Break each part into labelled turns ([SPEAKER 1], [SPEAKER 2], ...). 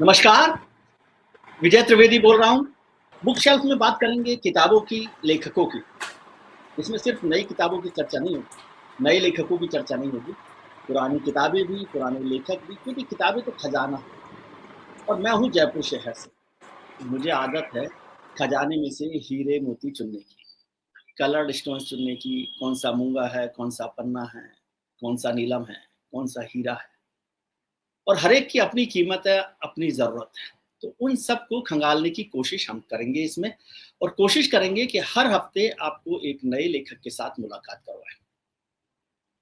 [SPEAKER 1] नमस्कार, विजय त्रिवेदी बोल रहा हूँ। बुक शेल्फ में बात करेंगे किताबों की, लेखकों की। इसमें सिर्फ नई किताबों की चर्चा नहीं होगी, नए लेखकों की चर्चा नहीं होगी। पुरानी किताबें भी, पुराने लेखक भी, क्योंकि किताबें तो खजाना है। और मैं हूँ जयपुर शहर से। मुझे आदत है खजाने में से हीरे मोती चुनने की, कलर्ड स्टोन्स चुनने की। कौन सा मूंगा है, कौन सा पन्ना है, कौन सा नीलम है, कौन सा हीरा है। और हर एक की अपनी कीमत है, अपनी ज़रूरत है। तो उन सबको खंगालने की कोशिश हम करेंगे इसमें, और कोशिश करेंगे कि हर हफ्ते आपको एक नए लेखक के साथ मुलाकात करवाएँ।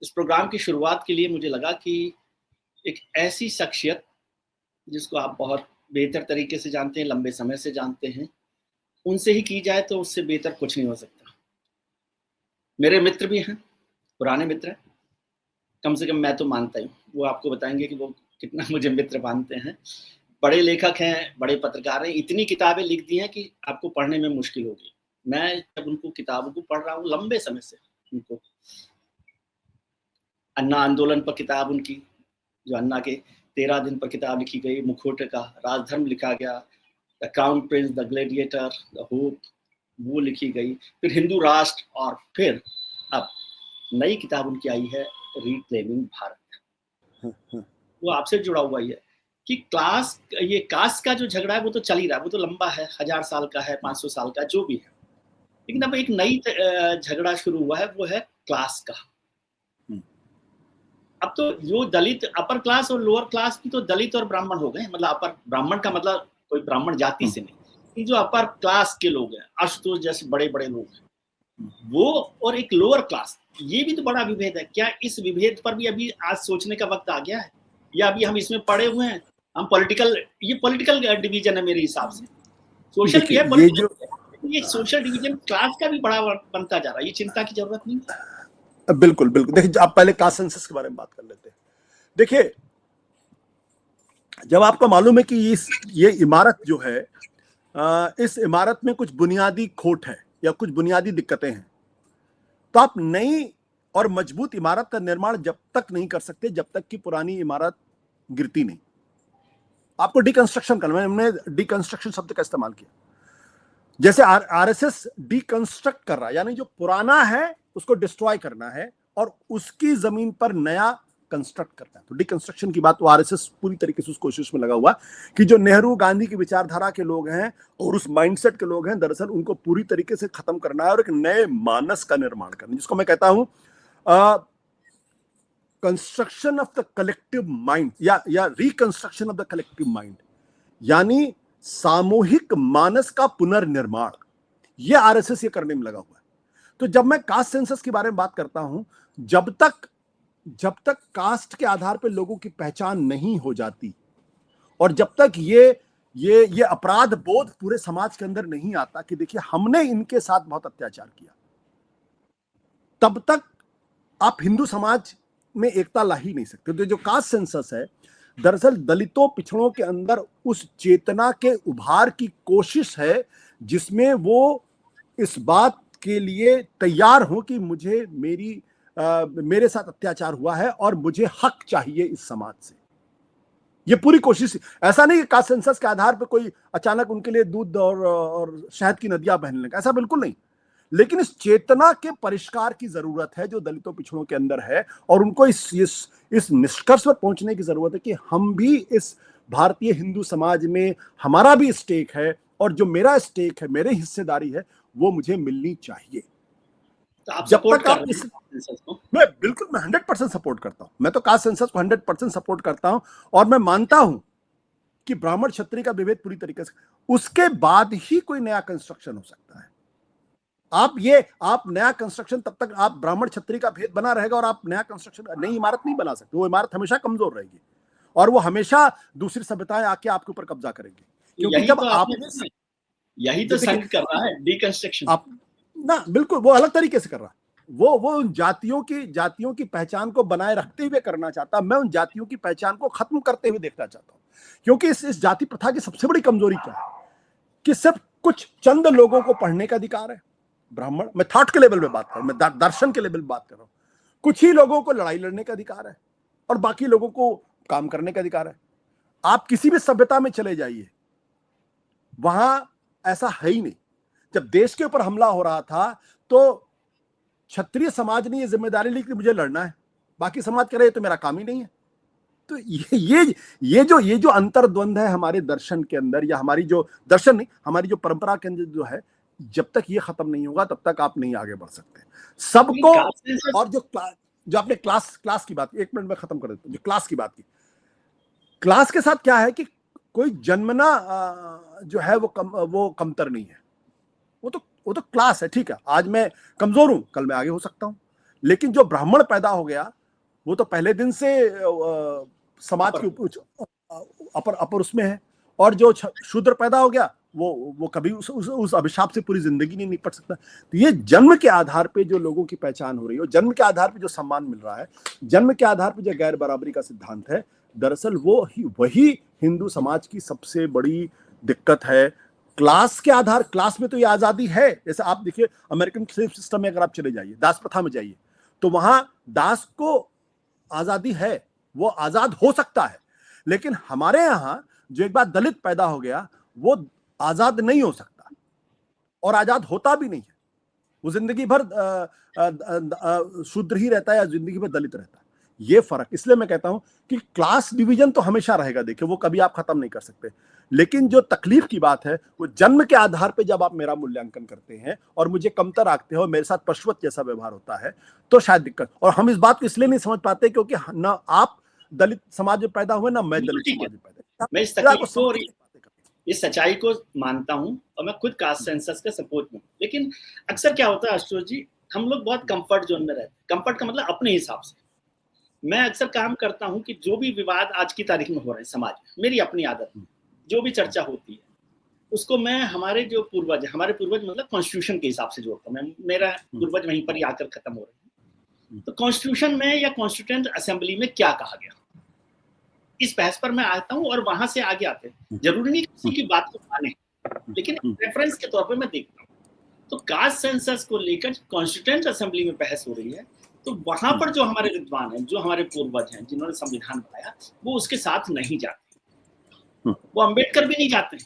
[SPEAKER 1] इस प्रोग्राम की शुरुआत के लिए मुझे लगा कि एक ऐसी शख्सियत जिसको आप बहुत बेहतर तरीके से जानते हैं, लंबे समय से जानते हैं, उनसे ही की जाए तो उससे बेहतर कुछ नहीं हो सकता। मेरे मित्र भी हैं, पुराने मित्र हैं, कम से कम मैं तो मानता ही हूँ। वो आपको बताएँगे कि वो कितना मुझे मित्र मानते हैं। बड़े लेखक हैं, बड़े पत्रकार हैं, इतनी किताबें लिख दी हैं कि आपको पढ़ने में मुश्किल होगी। मैं जब उनको किताबों को पढ़ रहा हूँ लंबे समय से, उनको अन्ना आंदोलन पर किताब उनकी, जो अन्ना के 13 दिन पर किताब लिखी गई, मुखौटे का राजधर्म लिखा गया, the crown Prince, the gladiator, the hope, वो लिखी गई। फिर हिंदू राष्ट्र, और फिर अब नई किताब उनकी आई है, रिक्लेमिंग भारत। वो आपसे जुड़ा हुआ ही है कि ये कास्ट का जो झगड़ा है वो तो चल ही रहा है, वो तो लंबा है, 1000 साल का है, 500 साल का, जो भी है। लेकिन अब एक नई झगड़ा शुरू हुआ है, वो है क्लास का। अब तो जो दलित अपर क्लास और लोअर क्लास की तो दलित और ब्राह्मण हो गए। मतलब अपर ब्राह्मण का मतलब कोई ब्राह्मण जाति से नहीं, ये जो अपर क्लास के लोग हैं, आशुतोष जैसे बड़े बड़े लोग हैं, वो और एक लोअर क्लास, ये भी तो बड़ा विभेद है। क्या इस विभेद पर भी अभी आज सोचने का वक्त आ गया है, या अभी हम इसमें पड़े हुए हैं? हम पॉलिटिकल डिवीजन है मेरे हिसाब से। सोशल भी है, पॉलिटिकल भी है। ये सोशल डिवीजन क्लास का भी बड़ा बनता जा रहा है। ये चिंता की जरूरत नहीं है।
[SPEAKER 2] बिल्कुल बिल्कुल। देखिए, आप पहले कास्ट सेंसस के बारे में बात कर लेते हैं। देखिए, जब आपको मालूम है कि ये इमारत जो है, इस इमारत में कुछ बुनियादी खोट है या कुछ बुनियादी दिक्कतें हैं, तो आप नई और मजबूत इमारत का निर्माण जब तक नहीं कर सकते जब तक कि पुरानी इमारत गिरती नहीं। आपको डिकंस्ट्रक्शन करना है। हमने डिकंस्ट्रक्शन शब्द का इस्तेमाल किया। जैसे आरएसएस डिकंस्ट्रक्ट कर रहा है, यानी जो पुराना है उसको डिस्ट्रॉय करना है और उसकी जमीन पर नया कंस्ट्रक्ट करना है। तो डिकंस्ट्रक्शन की बात, तो आरएसएस पूरी तरीके से उस कोशिश में लगा हुआ कि जो नेहरू गांधी की विचारधारा के लोग हैं और उस माइंडसेट के लोग हैं, दरअसल उनको पूरी तरीके से खत्म करना है और एक नए मानस का निर्माण करना, जिसको मैं कहता हूं construction of the collective mind या reconstruction of the collective mind, यानी सामूहिक मानस का पुनर्निर्माण। यह आरएसएस ये करने में लगा हुआ है। तो जब मैं कास्ट सेंसस के बारे में बात करता हूं, जब तक कास्ट के आधार पर लोगों की पहचान नहीं हो जाती और जब तक ये अपराध बोध पूरे समाज के अंदर नहीं आता कि देखिए हमने इनके साथ बहुत अत्याचार किया, तब तक आप हिंदू समाज में एकता ला ही नहीं सकते। तो जो कास्ट सेंसस है, दरअसल दलितों पिछड़ों के अंदर उस चेतना के उभार की कोशिश है जिसमें वो इस बात के लिए तैयार हो कि मुझे मेरे साथ अत्याचार हुआ है और मुझे हक चाहिए इस समाज से। ये पूरी कोशिश, ऐसा नहीं कि कास्ट सेंसस के आधार पर कोई अचानक उनके लिए दूध और शहद की नदियां बहने लगे, ऐसा बिल्कुल नहीं। लेकिन इस चेतना के परिष्कार की जरूरत है जो दलितों पिछड़ों के अंदर है, और उनको इस निष्कर्ष पर पहुंचने की जरूरत है कि हम भी इस भारतीय हिंदू समाज में, हमारा भी स्टेक है और जो मेरा स्टेक है, मेरी हिस्सेदारी है, वो मुझे मिलनी चाहिए।
[SPEAKER 1] तो आप
[SPEAKER 2] जब
[SPEAKER 1] सपोर्ट
[SPEAKER 2] तक
[SPEAKER 1] कर
[SPEAKER 2] आप
[SPEAKER 1] रहे हैं सेंसस को?
[SPEAKER 2] मैं 100% सपोर्ट करता हूं। मैं तो कास्ट सेंसस को 100% सपोर्ट करता हूं और मैं मानता हूं कि ब्राह्मण क्षत्रिय का विभेद पूरी तरीके से, उसके बाद ही कोई नया कंस्ट्रक्शन हो सकता है। आप नया कंस्ट्रक्शन, तब तक आप ब्राह्मण क्षत्रिय का भेद बना रहेगा और आप नया कंस्ट्रक्शन, नई इमारत नहीं बना सकते। वो इमारत हमेशा कमजोर रहेगी और वो हमेशा दूसरी सभ्यताएं आके आपके ऊपर कब्जा करेंगी। क्योंकि
[SPEAKER 1] यही
[SPEAKER 2] जब
[SPEAKER 1] तो
[SPEAKER 2] आपने,
[SPEAKER 1] यही तो संघ कर रहा है, डिकंस्ट्रक्शन।
[SPEAKER 2] आप ना, बिल्कुल वो अलग तरीके से कर रहा है। वो उन जातियों की पहचान को बनाए रखते हुए करना चाहता। मैं उन जातियों की पहचान को खत्म करते हुए देखना चाहता हूं। क्योंकि इस जाति प्रथा की सबसे बड़ी कमजोरी क्या है कि सिर्फ कुछ चंद लोगों को पढ़ने का अधिकार है। ब्राह्मण, मैं थॉट के लेवल में बात कर रहा हूं, मैं दर्शन के लेवल में बात कर रहा हूं। कुछ ही लोगों को लड़ाई लड़ने का अधिकार है और बाकी लोगों को काम करने का अधिकार है। आप किसी भी सभ्यता में चले जाइए, वहां ऐसा है ही नहीं। जब देश के ऊपर हमला हो रहा था तो क्षत्रिय समाज ने ये जिम्मेदारी ली कि मुझे लड़ना है, बाकी समाज कह रहे तो मेरा काम ही नहीं है। तो ये जो अंतर्द्वंद है हमारे दर्शन के अंदर, या हमारी जो दर्शन नहीं, हमारी जो परंपरा के अंदर जो है, जब तक ये खत्म नहीं होगा तब तक आप नहीं आगे बढ़ सकते सबको। और जो आपने क्लास की बात, 1 मिनट में खत्म कर देता हूं, जो क्लास की बात की, क्लास के साथ क्या है कि कोई जन्मना जो है वो कमतर नहीं है। वो तो क्लास है, ठीक है, आज मैं कमजोर हूं, कल मैं आगे हो सकता हूं। लेकिन जो ब्राह्मण पैदा हो गया वो तो पहले दिन से समाज के अपर उसमें है, और जो शूद्र पैदा हो गया वो कभी उस अभिशाप से पूरी जिंदगी नहीं निपट सकता। तो ये जन्म के आधार पे जो लोगों की पहचान हो रही है, जन्म के आधार पे जो सम्मान मिल रहा है, जन्म के आधार पे जो गैर बराबरी का सिद्धांत है, दरअसल वही हिंदू समाज की सबसे बड़ी दिक्कत है। क्लास के आधार, क्लास में तो ये आजादी है। जैसे आप देखिए अमेरिकन स्लेव सिस्टम में अगर आप चले जाइए, दास प्रथा में जाइए, तो वहां दास को आजादी है, वो आजाद हो सकता है। लेकिन हमारे यहां जो एक बार दलित पैदा हो गया वो आजाद नहीं हो सकता, और आजाद होता भी नहीं है। वो जिंदगी भर शूद्र ही रहता है या जिंदगी भर दलित रहता है। ये फर्क, इसलिए मैं कहता हूं कि क्लास डिवीजन तो हमेशा रहेगा, देखिए वो कभी आप खत्म नहीं कर सकते। लेकिन जो तकलीफ की बात है वो जन्म के आधार पे जब आप मेरा मूल्यांकन करते हैं और मुझे कमतर आंकते हो, मेरे साथ पशुवत जैसा व्यवहार होता है, तो शायद दिक्कत। और हम इस बात को इसलिए नहीं समझ पाते क्योंकि ना आप दलित समाज में पैदा हुए, ना मैं दलित समाज में पैदा।
[SPEAKER 1] मैं इस तकलीफ को और इस सच्चाई को मानता हूं, और मैं खुद कास्ट सेंसस का सपोर्ट में। लेकिन अक्सर क्या होता है आशुतोष जी, हम लोग बहुत कंफर्ट जोन में रहते हैं। कंफर्ट का मतलब अपने हिसाब से। मैं अक्सर काम करता हूं कि जो भी विवाद आज की तारीख में हो रहे हैं समाज में, मेरी अपनी आदत, जो भी चर्चा होती है उसको मैं हमारे पूर्वज मतलब कॉन्स्टिट्यूशन के हिसाब से जोड़ता हूं। मेरा पूर्वज वहीं पर ही आकर खत्म हो रहे हैं, तो कॉन्स्टिट्यूशन में या कॉन्स्टिट्यूएंट असेंबली में क्या कहा गया, इस बहस पर मैं आता हूं, और वहां से आगे आते हैं। जरूरी नहीं किसी की बात को माने, लेकिन रेफरेंस के तौर पर मैं देखता हूं। तो कास्ट सेंसस को लेकर कॉन्स्टिट्यूएंट असेंबली में बहस हो रही है, तो वहां पर जो हमारे विद्वान हैं, जो हमारे पूर्वज हैं, जिन्होंने संविधान बनाया, वो उसके साथ नहीं जाते। वो अंबेडकर भी नहीं जाते,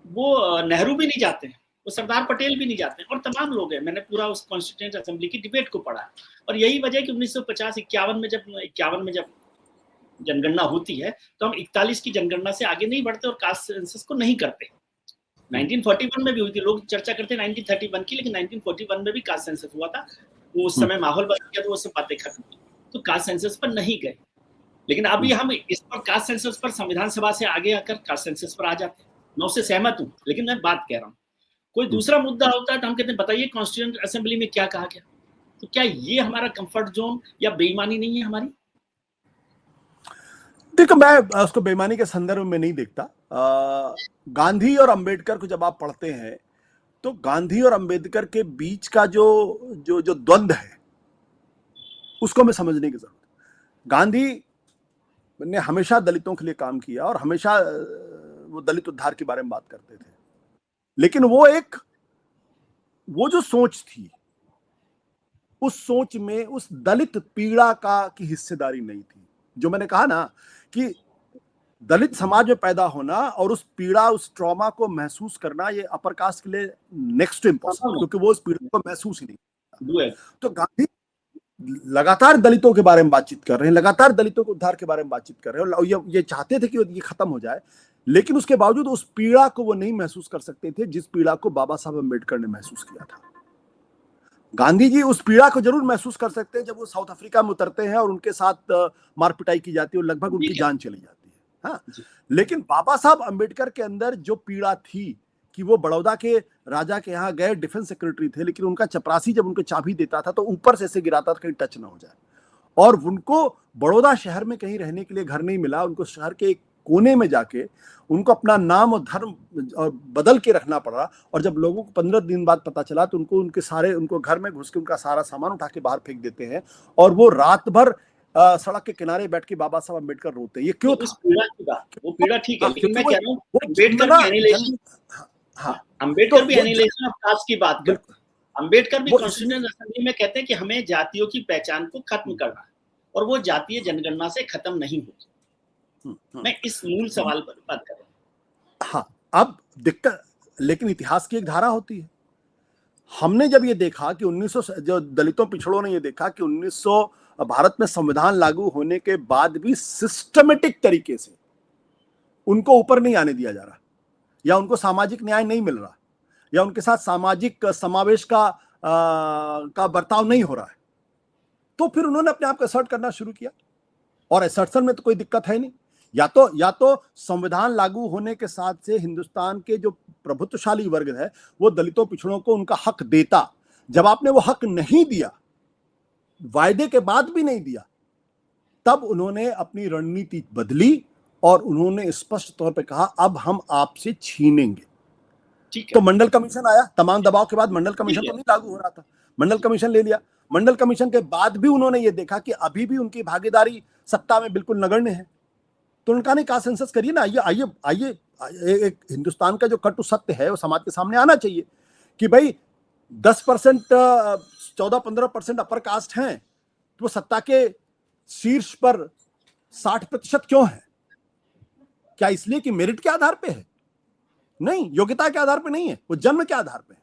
[SPEAKER 1] वो नेहरू भी नहीं जाते, वो सरदार पटेल भी नहीं जाते, और तमाम लोग हैं। मैंने पूरा उस कॉन्स्टिट्यूएंट असेंबली की डिबेट को पढ़ा, और यही वजह है कि 1950-51 में जब जनगणना होती है, तो हम 41 की जनगणना से आगे नहीं बढ़ते और कास्ट सेंसस को नहीं करते। 1941 में भी हुई थी, लोग चर्चा करते हैं 1931 की, लेकिन 1941 में भी कास्ट सेंसस हुआ था। वो उस समय माहौल बदल गया, तो वो सब बातें खत्म हुई, तो कास्ट सेंसस पर नहीं गए। लेकिन अभी हम इस पर कास्ट सेंसस पर संविधान सभा से आगे आकर कास्ट सेंसस पर आ जाते हैं। मैं उससे सहमत हूँ, लेकिन मैं बात कह रहा हूँ, कोई दूसरा मुद्दा होता है तो हम कहते हैं बताइए कॉन्स्टिट्यूएंट असेंबली में क्या कहा गया। तो क्या ये हमारा कंफर्ट जोन या बेईमानी नहीं है हमारी?
[SPEAKER 2] देखो, मैं उसको बेईमानी के संदर्भ में नहीं देखता। गांधी और अंबेडकर को जब आप पढ़ते हैं तो गांधी और अंबेडकर के बीच का जो जो जो द्वंद्व है उसको हमें समझने की जरूरत है। गांधी ने हमेशा दलितों के लिए काम किया और हमेशा वो दलित उद्धार के बारे में बात करते थे, लेकिन वो जो सोच थी, उस सोच में उस दलित पीड़ा की हिस्सेदारी नहीं थी। जो मैंने कहा ना कि दलित समाज में पैदा होना और उस पीड़ा, उस ट्रॉमा को महसूस करना, ये अपर कास्ट के लिए नेक्स्ट टू इम्पॉसिबल, क्योंकि वो उस पीड़ा को महसूस ही नहीं करता। तो गांधी लगातार दलितों के बारे में बातचीत कर रहे हैं, लगातार दलितों के उद्धार के बारे में बातचीत कर रहे हैं, और ये चाहते थे कि ये खत्म हो जाए, लेकिन उसके बावजूद उस पीड़ा को वो नहीं महसूस कर सकते थे जिस पीड़ा को बाबा साहब अम्बेडकर ने महसूस किया था। गांधी जी उस पीड़ा को जरूर महसूस कर सकते हैं जब वो साउथ अफ्रीका में उतरते हैं और उनके साथ मारपिटाई की जाती है और लगभग उनकी जान चली जाती है। हाँ, लेकिन बाबा साहब अम्बेडकर के अंदर जो पीड़ा थी कि वो बड़ौदा के राजा के यहाँ गए, डिफेंस सेक्रेटरी थे, लेकिन उनका चपरासी जब उनको चाबी देता था तो ऊपर से ऐसे गिराता था कहीं टच ना हो जाए, और उनको बड़ौदा शहर में कहीं रहने के लिए घर नहीं मिला। उनको शहर के एक कोने में जाके उनको अपना नाम और धर्म बदल के रखना पड़ा, और जब लोगों को 15 दिन बाद पता चला तो उनको घर में घुस के उनका सारा सामान उठा के बाहर फेंक देते हैं, और वो रात भर सड़क के किनारे बैठ के बाबा साहब अम्बेडकर रोते हैं। ये क्यों था?
[SPEAKER 1] वो पीड़ा ठीक है, लेकिन मैं कह रहा हूँ अम्बेडकर भी एनिहिलेशन ऑफ कास्ट की बात करते हैं। अम्बेडकर भी कॉन्स्टिट्यूएंट असेंबली में कहते हैं कि हमें जातियों की पहचान को खत्म करना है, और वो जातीय जनगणना से खत्म नहीं होगी। मैं इस मूल सवाल पर बात कर रहा हूँ।
[SPEAKER 2] हाँ, अब दिक्कत, लेकिन इतिहास की एक धारा होती है। हमने जब ये देखा कि 1900 जो दलितों पिछड़ों ने ये देखा कि 1900 भारत में संविधान लागू होने के बाद भी सिस्टमेटिक तरीके से उनको ऊपर नहीं आने दिया जा रहा, या उनको सामाजिक न्याय नहीं मिल रहा, या उनके साथ सामाजिक समावेश का बर्ताव नहीं हो रहा है, तो फिर उन्होंने अपने आप को असर्ट करना शुरू किया। और असर्शन में तो कोई दिक्कत है नहीं। या तो संविधान लागू होने के साथ से हिंदुस्तान के जो प्रभुत्वशाली वर्ग है वो दलितों पिछड़ों को उनका हक देता। जब आपने वो हक नहीं दिया, वायदे के बाद भी नहीं दिया, तब उन्होंने अपनी रणनीति बदली और उन्होंने स्पष्ट तौर पे कहा अब हम आपसे छीनेंगे। तो मंडल कमीशन आया, तमाम दबाव के बाद मंडल कमीशन तो नहीं लागू हो रहा था, मंडल कमीशन ले लिया। मंडल कमीशन के बाद भी उन्होंने ये देखा कि अभी भी उनकी भागीदारी सत्ता में बिल्कुल नगण्य है, तो उन्होंने कहा सेंसस करिए ना, आइए आइए आइए। एक हिंदुस्तान का जो कटु सत्य है वो समाज के सामने आना चाहिए कि भाई 10%, 14-15% अपर कास्ट हैं, तो वो सत्ता के शीर्ष पर 60% क्यों है? क्या इसलिए कि मेरिट के आधार पे है? नहीं, योग्यता के आधार पे नहीं है, वो जन्म के आधार पे है।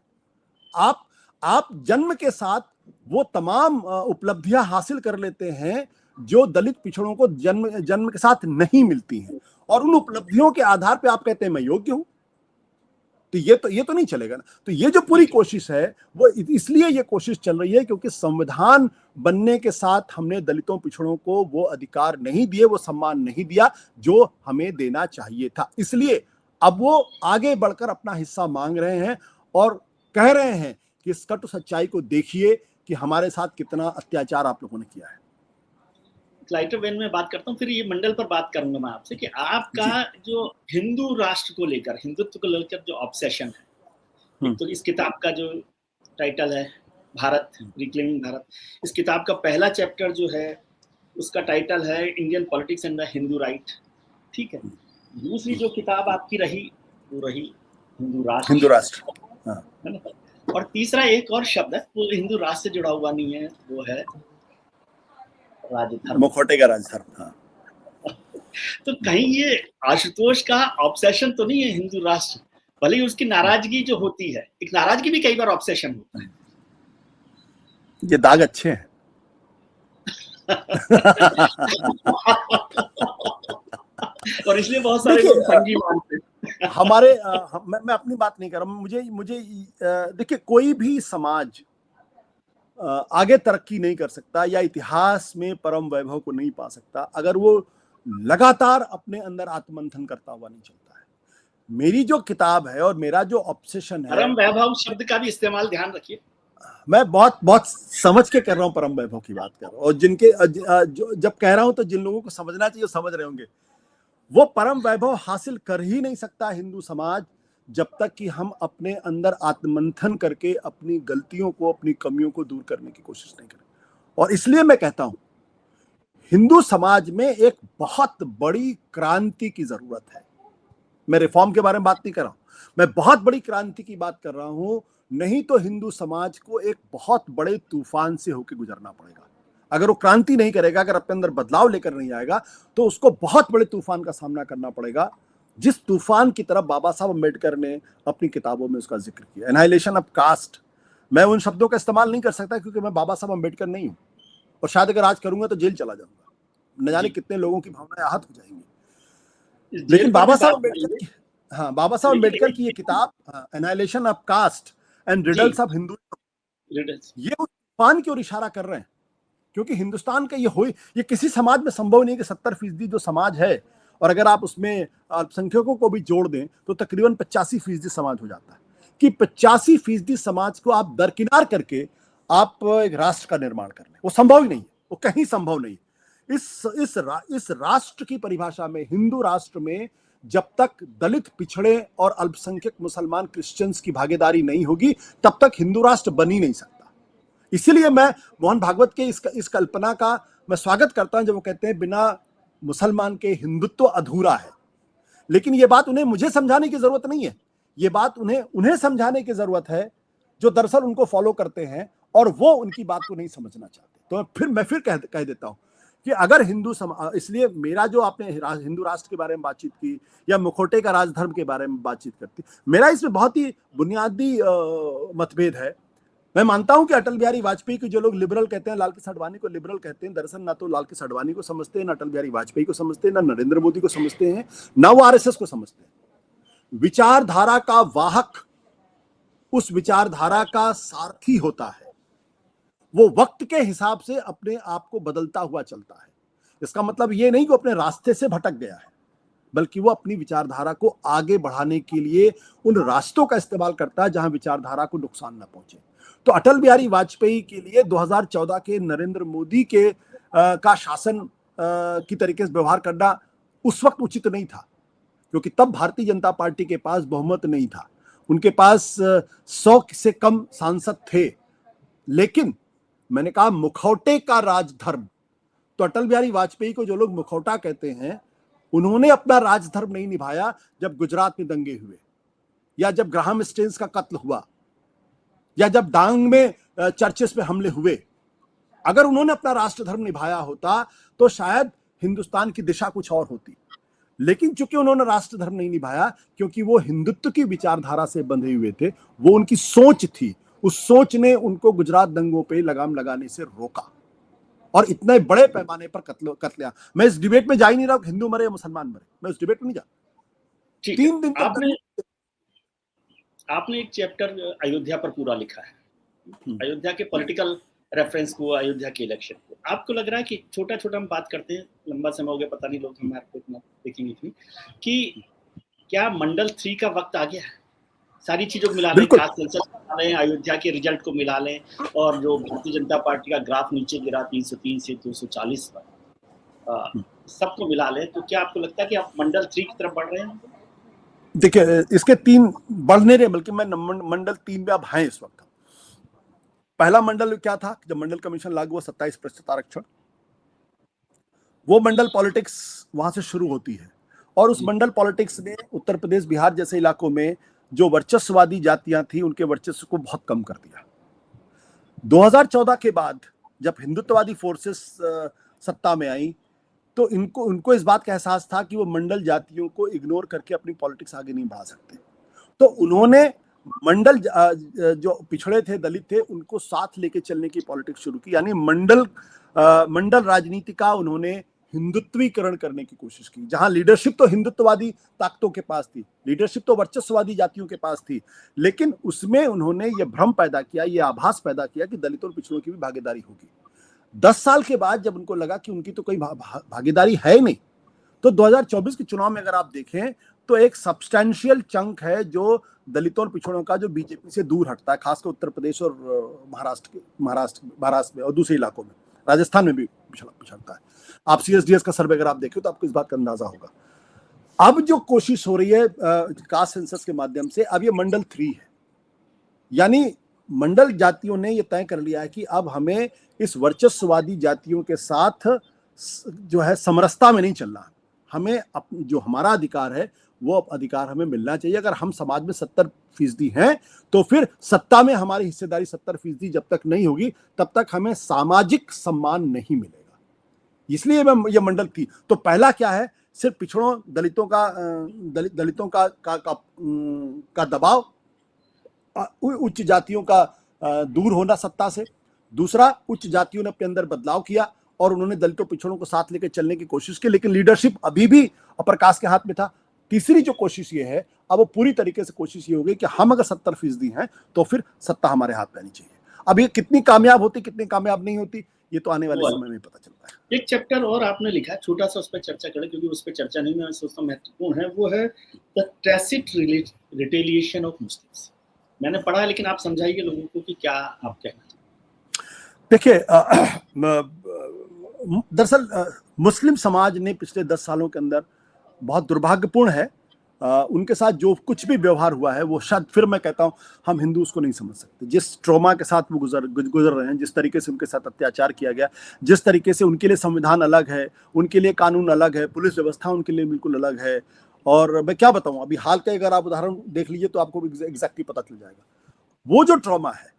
[SPEAKER 2] आप जन्म के साथ वो तमाम उपलब्धियां हासिल कर लेते हैं जो दलित पिछड़ों को जन्म के साथ नहीं मिलती हैं, और उन उपलब्धियों के आधार पे आप कहते हैं मैं योग्य हूं, तो ये तो नहीं चलेगा ना। तो ये जो पूरी कोशिश है वो इसलिए ये कोशिश चल रही है क्योंकि संविधान बनने के साथ हमने दलितों पिछड़ों को वो अधिकार नहीं दिए, वो सम्मान नहीं दिया जो हमें देना चाहिए था। इसलिए अब वो आगे बढ़कर अपना हिस्सा मांग रहे हैं और कह रहे हैं कि इस कटु सच्चाई को देखिए कि हमारे साथ कितना अत्याचार आप लोगों ने किया है।
[SPEAKER 1] लाइटर वेन में बात करता हूँ, फिर ये मंडल पर बात करूंगा मैं आपसे कि आपका जो हिंदू राष्ट्र को लेकर, हिंदुत्व को लेकर जो ऑब्सेशन है, तो इस किताब का जो टाइटल है भारत, रिक्लेमिंग भारत, इस किताब का पहला चैप्टर जो है उसका टाइटल है Indian politics and the Hindu right, ठीक है। दूसरी जो किताब आपकी रही वो रही हिंदू राष्ट्र, है ना। और तीसरा एक और शब्द है वो हिंदू राष्ट्र से जुड़ा हुआ नहीं है, वो है राजधर्म,
[SPEAKER 2] मुखौटे का राजधर्म। हाँ।
[SPEAKER 1] तो कहीं ये आशुतोष का ऑब्सेशन तो नहीं है हिंदू राष्ट्र, भले ही उसकी नाराजगी जो होती है, एक नाराजगी भी कई बार ऑब्सेशन होता है।
[SPEAKER 2] ये दाग अच्छे हैं।
[SPEAKER 1] और इसलिए बहुत सारे लोग संगी मानते हैं।
[SPEAKER 2] हमारे मैं अपनी बात नहीं कर रहा हूं, मुझे देखिए, कोई भी समाज आगे तरक्की नहीं कर सकता या इतिहास में परम वैभव को नहीं पा सकता अगर वो लगातार अपने अंदर आत्ममंथन करता हुआ नहीं चलता है। मेरी जो किताब है और मेरा जो ऑब्सेशन है,
[SPEAKER 1] परम वैभव शब्द का भी इस्तेमाल ध्यान रखिए,
[SPEAKER 2] मैं बहुत समझ के कर रहा हूं, परम वैभव की बात कर रहा हूं, और जिनके जब कह रहा हूं तो जिन लोगों को समझना चाहिए समझ रहे होंगे। वो परम वैभव हासिल कर ही नहीं सकता हिंदू समाज जब तक कि हम अपने अंदर आत्ममंथन करके अपनी गलतियों को, अपनी कमियों को दूर करने की कोशिश नहीं करें। और इसलिए मैं कहता हूं हिंदू समाज में एक बहुत बड़ी क्रांति की जरूरत है। मैं रिफॉर्म के बारे में बात नहीं कर रहा हूं, मैं बहुत बड़ी क्रांति की बात कर रहा हूं। नहीं तो हिंदू समाज को एक बहुत बड़े तूफान से होकर गुजरना पड़ेगा। अगर वो क्रांति नहीं करेगा, अगर अपने अंदर बदलाव लेकर नहीं आएगा, तो उसको बहुत बड़े तूफान का सामना करना पड़ेगा, जिस तूफान की तरफ बाबा साहब अम्बेडकर ने अपनी किताबों में उसका जिक्र किया, एनाहिलेशन ऑफ कास्ट। मैं उन शब्दों का इस्तेमाल नहीं कर सकता क्योंकि मैं बाबा साहब अम्बेडकर नहीं हूं, और शायद अगर आज करूंगा तो जेल चला जाऊंगा, न जाने कितने लोगों की भावनाएं आहत हो जाएंगी। लेकिन बाबा साहब अम्बेडकर की ये किताब annihilation of caste and riddles of Hindu, ये उस तूफान की ओर इशारा कर रहे हैं। क्योंकि हिंदुस्तान का ये किसी समाज में संभव नहीं कि 70% जो समाज है, और अगर आप उसमें अल्पसंख्यकों को भी जोड़ दें तो तकरीबन 85% समाज हो जाता है, कि 85% समाज को आप दरकिनार करके आप एक राष्ट्र का निर्माण कर लें। वो संभव ही नहीं है, वो कहीं संभव नहीं। इस राष्ट्र की परिभाषा में, हिंदू राष्ट्र में, जब तक दलित, पिछड़े और अल्पसंख्यक मुसलमान, क्रिश्चियंस की भागीदारी नहीं होगी, तब तक हिंदू राष्ट्र बन ही नहीं सकता। इसीलिए मैं मोहन भागवत के इस कल्पना का मैं स्वागत करता हूं जब वो कहते हैं बिना मुसलमान के हिंदुत्व अधूरा है। लेकिन ये बात उन्हें मुझे समझाने की जरूरत नहीं है, ये बात उन्हें समझाने की जरूरत है जो दरअसल उनको फॉलो करते हैं और वो उनकी बात को नहीं समझना चाहते। तो मैं फिर कह देता हूं कि अगर इसलिए मेरा जो आपने हिंदू राष्ट्र के बारे में बातचीत की या मुखौटे का राजधर्म के बारे में बातचीत करती, मेरा इसमें बहुत ही बुनियादी मतभेद है। मैं मानता हूं कि अटल बिहारी वाजपेयी को जो लोग लिबरल कहते हैं, लाल कृष्ण आडवाणी को लिबरल कहते हैं, दरअसल ना तो लाल कृष्ण आडवाणी को समझते हैं, ना अटल बिहारी वाजपेयी को समझते हैं, ना नरेंद्र मोदी को समझते हैं, ना वो आरएसएस को समझते हैं। विचारधारा का वाहक उस विचारधारा का सारथी होता है, वो वक्त के हिसाब से अपने आप को बदलता हुआ चलता है। इसका मतलब ये नहीं कि अपने रास्ते से भटक गया है, बल्कि वो अपनी विचारधारा को आगे बढ़ाने के लिए उन रास्तों का इस्तेमाल करता है जहां विचारधारा को नुकसान न पहुंचे। तो अटल बिहारी वाजपेयी के लिए 2014 के नरेंद्र मोदी के का शासन की तरीके से व्यवहार करना उस वक्त उचित नहीं था, क्योंकि तब भारतीय जनता पार्टी के पास बहुमत नहीं था। उनके पास 100 से कम सांसद थे। लेकिन मैंने कहा मुखौटे का राजधर्म, तो अटल बिहारी वाजपेयी को जो लोग मुखौटा कहते हैं, उन्होंने अपना राजधर्म नहीं निभाया जब गुजरात में दंगे हुए, या जब ग्राहम स्टेन्स का कत्ल हुआ, या जब डांग में चर्चेस पे हमले हुए। अगर उन्होंने अपना राष्ट्रधर्म निभाया होता तो शायद हिंदुस्तान की दिशा कुछ और होती। लेकिन चूंकि उन्होंने राष्ट्रधर्म नहीं निभाया, क्योंकि वो हिंदुत्व की विचारधारा से बंधे हुए थे, वो उनकी सोच थी, उस सोच ने उनको गुजरात दंगों पे लगाम लगाने से रोका और इतने बड़े पैमाने पर कत्ल। मैं इस डिबेट में जा ही नहीं रहा हिंदू मरे या मुसलमान मरे, मैं उस डिबेट में नहीं जा। 3 दिन तक
[SPEAKER 1] आपने एक चैप्टर अयोध्या पर पूरा लिखा है, अयोध्या के पॉलिटिकल रेफरेंस को, अयोध्या के इलेक्शन को। आपको लग रहा है कि छोटा छोटा हम बात करते हैं, लंबा समय हो गया, पता नहीं लोग हमारे को इतना देखेंगे इतनी, कि क्या मंडल 3 का वक्त आ गया है? सारी चीजों को मिला लें, खास सेंसस मिला लें, अयोध्या के रिजल्ट को मिला लें, और जो भारतीय जनता पार्टी का ग्राफ नीचे गिरा 303 से 240 पर, सबको मिला लें, तो क्या आपको लगता है कि आप मंडल 3 की तरफ बढ़ रहे हैं?
[SPEAKER 2] देखिए, इसके 3 बढ़ने रहे, बल्कि मैं मंडल 3 में अब हैं इस वक्त। पहला मंडल क्या था? जब मंडल कमीशन लागू हुआ 27% आरक्षण, वो मंडल पॉलिटिक्स वहां से शुरू होती है, और उस मंडल पॉलिटिक्स ने उत्तर प्रदेश, बिहार जैसे इलाकों में जो वर्चस्ववादी जातियां थी, उनके वर्चस्व को बहुत कम कर दिया। 2014 के बाद जब हिंदुत्ववादी फोर्सेस सत्ता में आई, तो उनको इस बात का एहसास था कि वो मंडल जातियों को इग्नोर करके अपनी पॉलिटिक्स आगे नहीं बढ़ा सकते। तो उन्होंने मंडल जो पिछड़े थे, दलित थे, उनको साथ लेके चलने की पॉलिटिक्स शुरू की, यानी मंडल राजनीति का उन्होंने हिंदुत्वीकरण करने की कोशिश की। जहां लीडरशिप तो हिंदुत्ववादी ताकतों के पास थी, लीडरशिप तो वर्चस्ववादी जातियों के पास थी, लेकिन उसमें उन्होंने ये भ्रम पैदा किया, ये आभास पैदा किया कि दलितों और पिछड़ों की भी भागीदारी होगी। 10 साल के बाद जब उनको लगा कि उनकी तो कोई भागीदारी है नहीं, तो 2024 के चुनाव में अगर आप देखें तो एक सब्सटैंशियल चंक है जो दलितों और पिछड़ों का, जो बीजेपी से दूर हटता है, खासकर उत्तर प्रदेश और महाराष्ट्र में और दूसरे इलाकों में, राजस्थान में भी पिछड़ता है। आप सीएसडीएस का सर्वे अगर आप देखें तो आपको इस बात का अंदाजा होगा। अब जो कोशिश हो रही है कास्ट सेंसस के माध्यम से, अब ये मंडल 3 है, यानी मंडल जातियों ने ये तय कर लिया है कि अब हमें इस वर्चस्ववादी जातियों के साथ जो है समरसता में नहीं चलना, हमें जो हमारा अधिकार है वो अधिकार हमें मिलना चाहिए। अगर हम समाज में 70% हैं, तो फिर सत्ता में हमारी हिस्सेदारी 70% जब तक नहीं होगी, तब तक हमें सामाजिक सम्मान नहीं मिलेगा। इसलिए ये मंडल थी। तो पहला क्या है? सिर्फ पिछड़ों, दलितों का दबाव, उच्च जातियों का दूर होना सत्ता से। दूसरा, उच्च जातियों ने अपने अंदर बदलाव किया और उन्होंने दलितों पिछड़ों को साथ लेकर चलने की कोशिश की, लेकिन लीडरशिप अभी भी अपर कास्ट के हाथ में था। तीसरी जो कोशिश ये है, अब वो पूरी तरीके से कोशिश ये हो गई कि हम अगर 70% हैं तो फिर सत्ता हमारे हाथ में आनी चाहिए। अब ये कितनी कामयाब होती, कितनी कामयाब नहीं होती, ये तो आने वाले समय में पता चलता है।
[SPEAKER 1] एक चैप्टर और आपने लिखा, छोटा सा, उस पर चर्चा करें, क्योंकि उस पर चर्चा नहीं, मैं सोचता हूँ महत्वपूर्ण है, वो है the tacit retaliation of Muslims. मैंने पढ़ा है, लेकिन आप समझाइए लोगों को कि क्या आप कहना चाहते।
[SPEAKER 2] देखिए, दरअसल मुस्लिम समाज ने पिछले 10 सालों के अंदर, बहुत दुर्भाग्यपूर्ण है, उनके साथ जो कुछ भी व्यवहार हुआ है, वो शायद, फिर मैं कहता हूं, हम हिंदू उसको नहीं समझ सकते। जिस ट्रॉमा के साथ वो गुजर रहे हैं, जिस तरीके से उनके साथ अत्याचार किया गया, जिस तरीके से उनके लिए संविधान अलग है, उनके लिए कानून अलग है, पुलिस व्यवस्था उनके लिए बिल्कुल अलग है। और मैं क्या बताऊं, अभी हाल का अगर आप उदाहरण देख लीजिए तो आपको एग्जैक्टली पता चल जाएगा। वो जो ट्रॉमा है,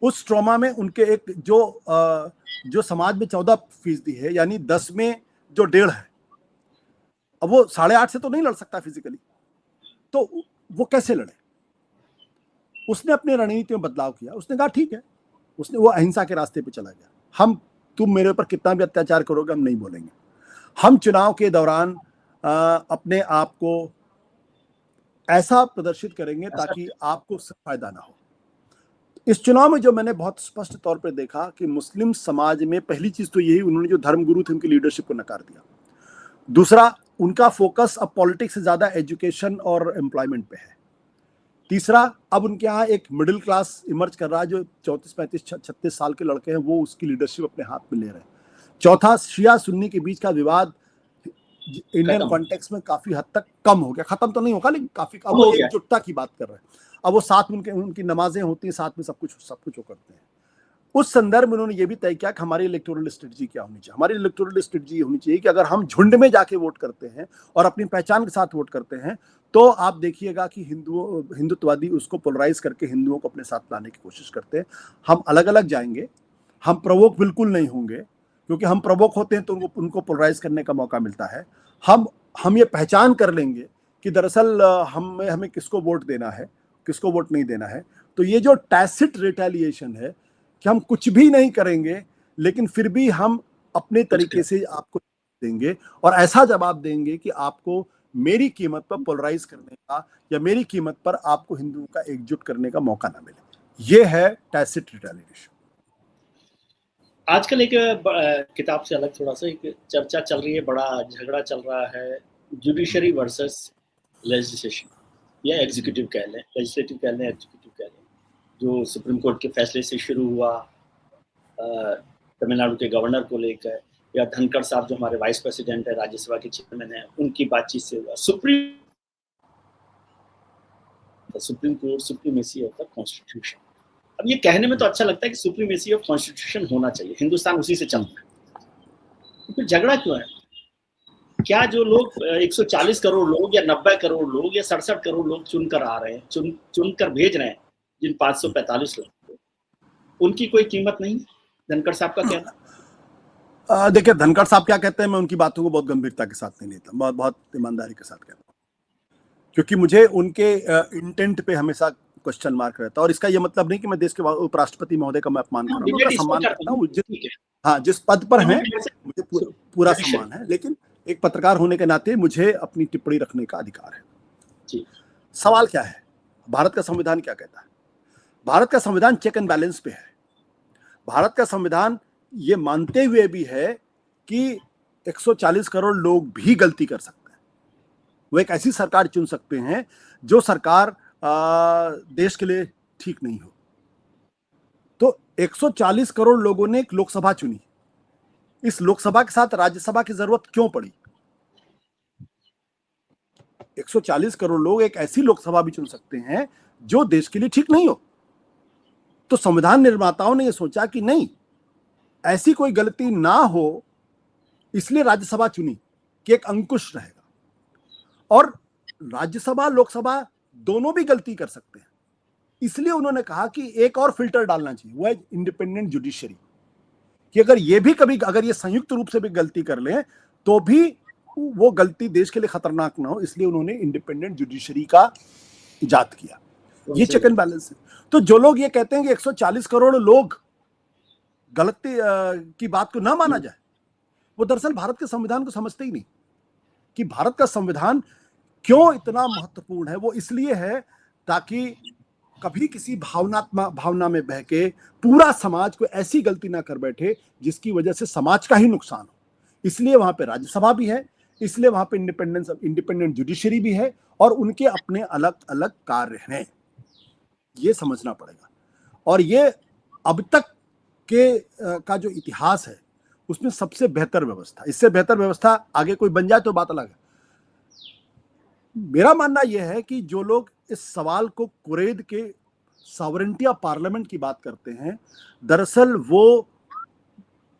[SPEAKER 2] उस ट्रॉमा में उनके एक जो समाज में 14% है, यानी 10 में जो 1.5 है, अब वो 8.5 से तो नहीं लड़ सकता फिजिकली, तो वो कैसे लड़े? उसने अपनी रणनीति में बदलाव किया। उसने कहा ठीक है, वो अहिंसा के रास्ते पे चला गया। तुम मेरे ऊपर कितना भी अत्याचार करोगे, हम नहीं बोलेंगे। हम चुनाव के दौरान अपने आप को ऐसा प्रदर्शित करेंगे ताकि आपको फायदा ना हो। इस चुनाव में जो मैंने बहुत स्पष्ट तौर पर देखा कि मुस्लिम समाज में पहली चीज तो यही, उन्होंने जो धर्मगुरु थे उनकी लीडरशिप को नकार दिया। दूसरा, उनका फोकस अब पॉलिटिक्स से ज्यादा एजुकेशन और एम्प्लॉयमेंट पे है। तीसरा, अब उनके यहाँ एक मिडिल क्लास इमर्ज कर रहा है, जो 34, 35, 36 साल के लड़के हैं, वो उसकी लीडरशिप अपने हाथ में ले रहे हैं। चौथा, शिया सुन्नी के बीच का विवाद इंडियन कॉन्टेक्स्ट में काफी हद तक कम हो गया। खत्म तो नहीं होगा, लेकिन काफी अब वो एकजुटता की बात कर रहे हैं। अब वो साथ में उनकी नमाजें होती हैं, साथ में सब कुछ वो करते हैं। उस संदर्भ में उन्होंने ये भी तय किया कि हमारी इलेक्टोरल स्ट्रेटजी क्या होनी चाहिए। हमारी इलेक्टोरल स्ट्रेटजी होनी चाहिए कि अगर हम झुंड में जाके वोट करते हैं और अपनी पहचान के साथ वोट करते हैं, तो आप देखिएगा कि हिंदुत्ववादी उसको पोलराइज करके हिंदुओं को अपने साथ लाने की कोशिश करते हैं। हम अलग अलग जाएंगे, हम प्रवोक बिल्कुल नहीं होंगे, क्योंकि हम प्रवोक होते हैं तो उनको पोलराइज करने का मौका मिलता है। हम ये पहचान कर लेंगे कि दरअसल हमें किसको वोट देना है, किसको वोट नहीं देना है। तो ये जो टैसिट रिटेलिएशन है कि हम कुछ भी नहीं करेंगे लेकिन फिर भी हम अपने तरीके से आपको देंगे और ऐसा जवाब देंगे कि आपको मेरी कीमत पर पोलराइज करने का या मेरी कीमत पर आपको हिंदुओं का एकजुट करने का मौका ना मिले, ये है टैसिट रिटेलिएशन।
[SPEAKER 1] आजकल एक किताब से अलग थोड़ा सा एक चर्चा चल रही है, बड़ा झगड़ा चल रहा है, जुडिशरी वर्सेस लेजिस्लेशन या एग्जीक्यूटिव कह लें, लेजिस्लेटिव कह लें, एग्जीक्यूटिव कह लें, जो सुप्रीम कोर्ट के फैसले से शुरू हुआ तमिलनाडु के गवर्नर को लेकर, या धनखड़ साहब जो हमारे वाइस प्रेसिडेंट है, राज्यसभा के चेयरमैन है, उनकी बातचीत से हुआ। Supreme court, supremacy of the constitution. अब ये कहने में तो अच्छा लगता है कि सुप्रीमेसी ऑफ कॉन्स्टिट्यूशन होना चाहिए, हिंदुस्तान उसी से चलता है, तो झगड़ा क्यों है? क्या जो लोग 140 करोड़ लोग या 90 करोड़ लोग या 67 करोड़ लोग चुनकर आ रहे हैं, चुनकर भेज रहे हैं, जिन 545 लोग, उनकी कोई कीमत नहीं? धनखड़ साहब का कहना।
[SPEAKER 2] देखिए, धनखड़ साहब क्या कहते हैं, मैं उनकी बातों को बहुत गंभीरता के साथ नहीं लेता, बहुत ईमानदारी के साथ कहता हूँ, क्योंकि मुझे उनके इंटेंट पे हमेशा क्वेश्चन मार्क रहता है। और इसका ये मतलब नहीं कि मैं देश के उपराष्ट्रपति महोदय का मैं अपमान कर रहा हूँ, उनका सम्मान करता हूँ, हाँ, जिस पद पर हैं मुझे पूरा सम्मान है, लेकिन एक पत्रकार होने के नाते मुझे अपनी टिप्पणी रखने का अधिकार है।
[SPEAKER 1] जी।
[SPEAKER 2] सवाल क्या है, भारत का संविधान क्या कहता है? भारत का संविधान चेक एंड बैलेंस पे है। भारत का संविधान ये मानते हुए भी है कि 140 करोड़ लोग भी गलती कर सकते हैं। वो एक ऐसी सरकार चुन सकते हैं जो सरकार देश के लिए ठीक नहीं हो। तो 140 करोड़ लोगों ने एक लोकसभा चुनी, इस लोकसभा के साथ राज्यसभा की जरूरत क्यों पड़ी? 140 करोड़ लोग एक ऐसी लोकसभा भी चुन सकते हैं जो देश के लिए ठीक नहीं हो। तो संविधान निर्माताओं ने यह सोचा कि नहीं, ऐसी कोई गलती ना हो, इसलिए राज्यसभा चुनी कि एक अंकुश रहेगा। और राज्यसभा लोकसभा दोनों भी गलती कर सकते हैं, इसलिए उन्होंने कहा कि एक और फिल्टर डालना चाहिए, वो है इंडिपेंडेंट जुडिशरी, कि अगर ये संयुक्त रूप से भी गलती कर लें तो भी वो गलती देश के लिए खतरनाक ना हो, इसलिए उन्होंने इंडिपेंडेंट जुडिशरी का इजाद किया। ये चेक एंड बैलेंस है। तो जो लोग ये कहते हैं कि 140 करोड़ लोग गलती की बात को ना माना जाए, वो दरअसल भारत के संविधान को समझते ही नहीं कि भारत का संविधान क्यों इतना महत्वपूर्ण है। वो इसलिए है ताकि कभी किसी भावना में बह के पूरा समाज को ऐसी गलती ना कर बैठे जिसकी वजह से समाज का ही नुकसान हो। इसलिए वहां पे राज्यसभा भी है, इसलिए वहां पे इंडिपेंडेंट जुडिशरी भी है, और उनके अपने अलग अलग कार्य हैं, ये समझना पड़ेगा। और ये अब तक के का जो इतिहास है उसमें सबसे बेहतर व्यवस्था, इससे बेहतर व्यवस्था आगे कोई बन जाए तो बात अलग है। मेरा मानना यह है कि जो लोग इस सवाल को कुरेद के सॉवरेंटी ऑफ पार्लियामेंट की बात करते हैं, दरअसल वो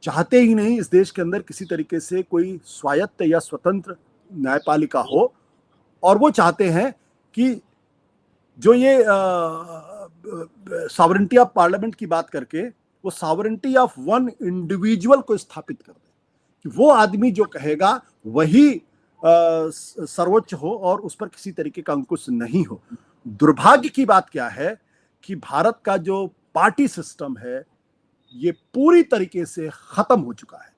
[SPEAKER 2] चाहते ही नहीं इस देश के अंदर किसी तरीके से कोई स्वायत्त या स्वतंत्र न्यायपालिका हो, और वो चाहते हैं कि जो ये सॉवरेंटी ऑफ पार्लियामेंट की बात करके वो सॉवरेंटी ऑफ वन इंडिविजुअल को स्थापित कर दे कि वो आदमी जो कहेगा वही सर्वोच्च हो और उस पर किसी तरीके का अंकुश नहीं हो। दुर्भाग्य की बात क्या है कि भारत का जो पार्टी सिस्टम है ये पूरी तरीके से खत्म हो चुका है।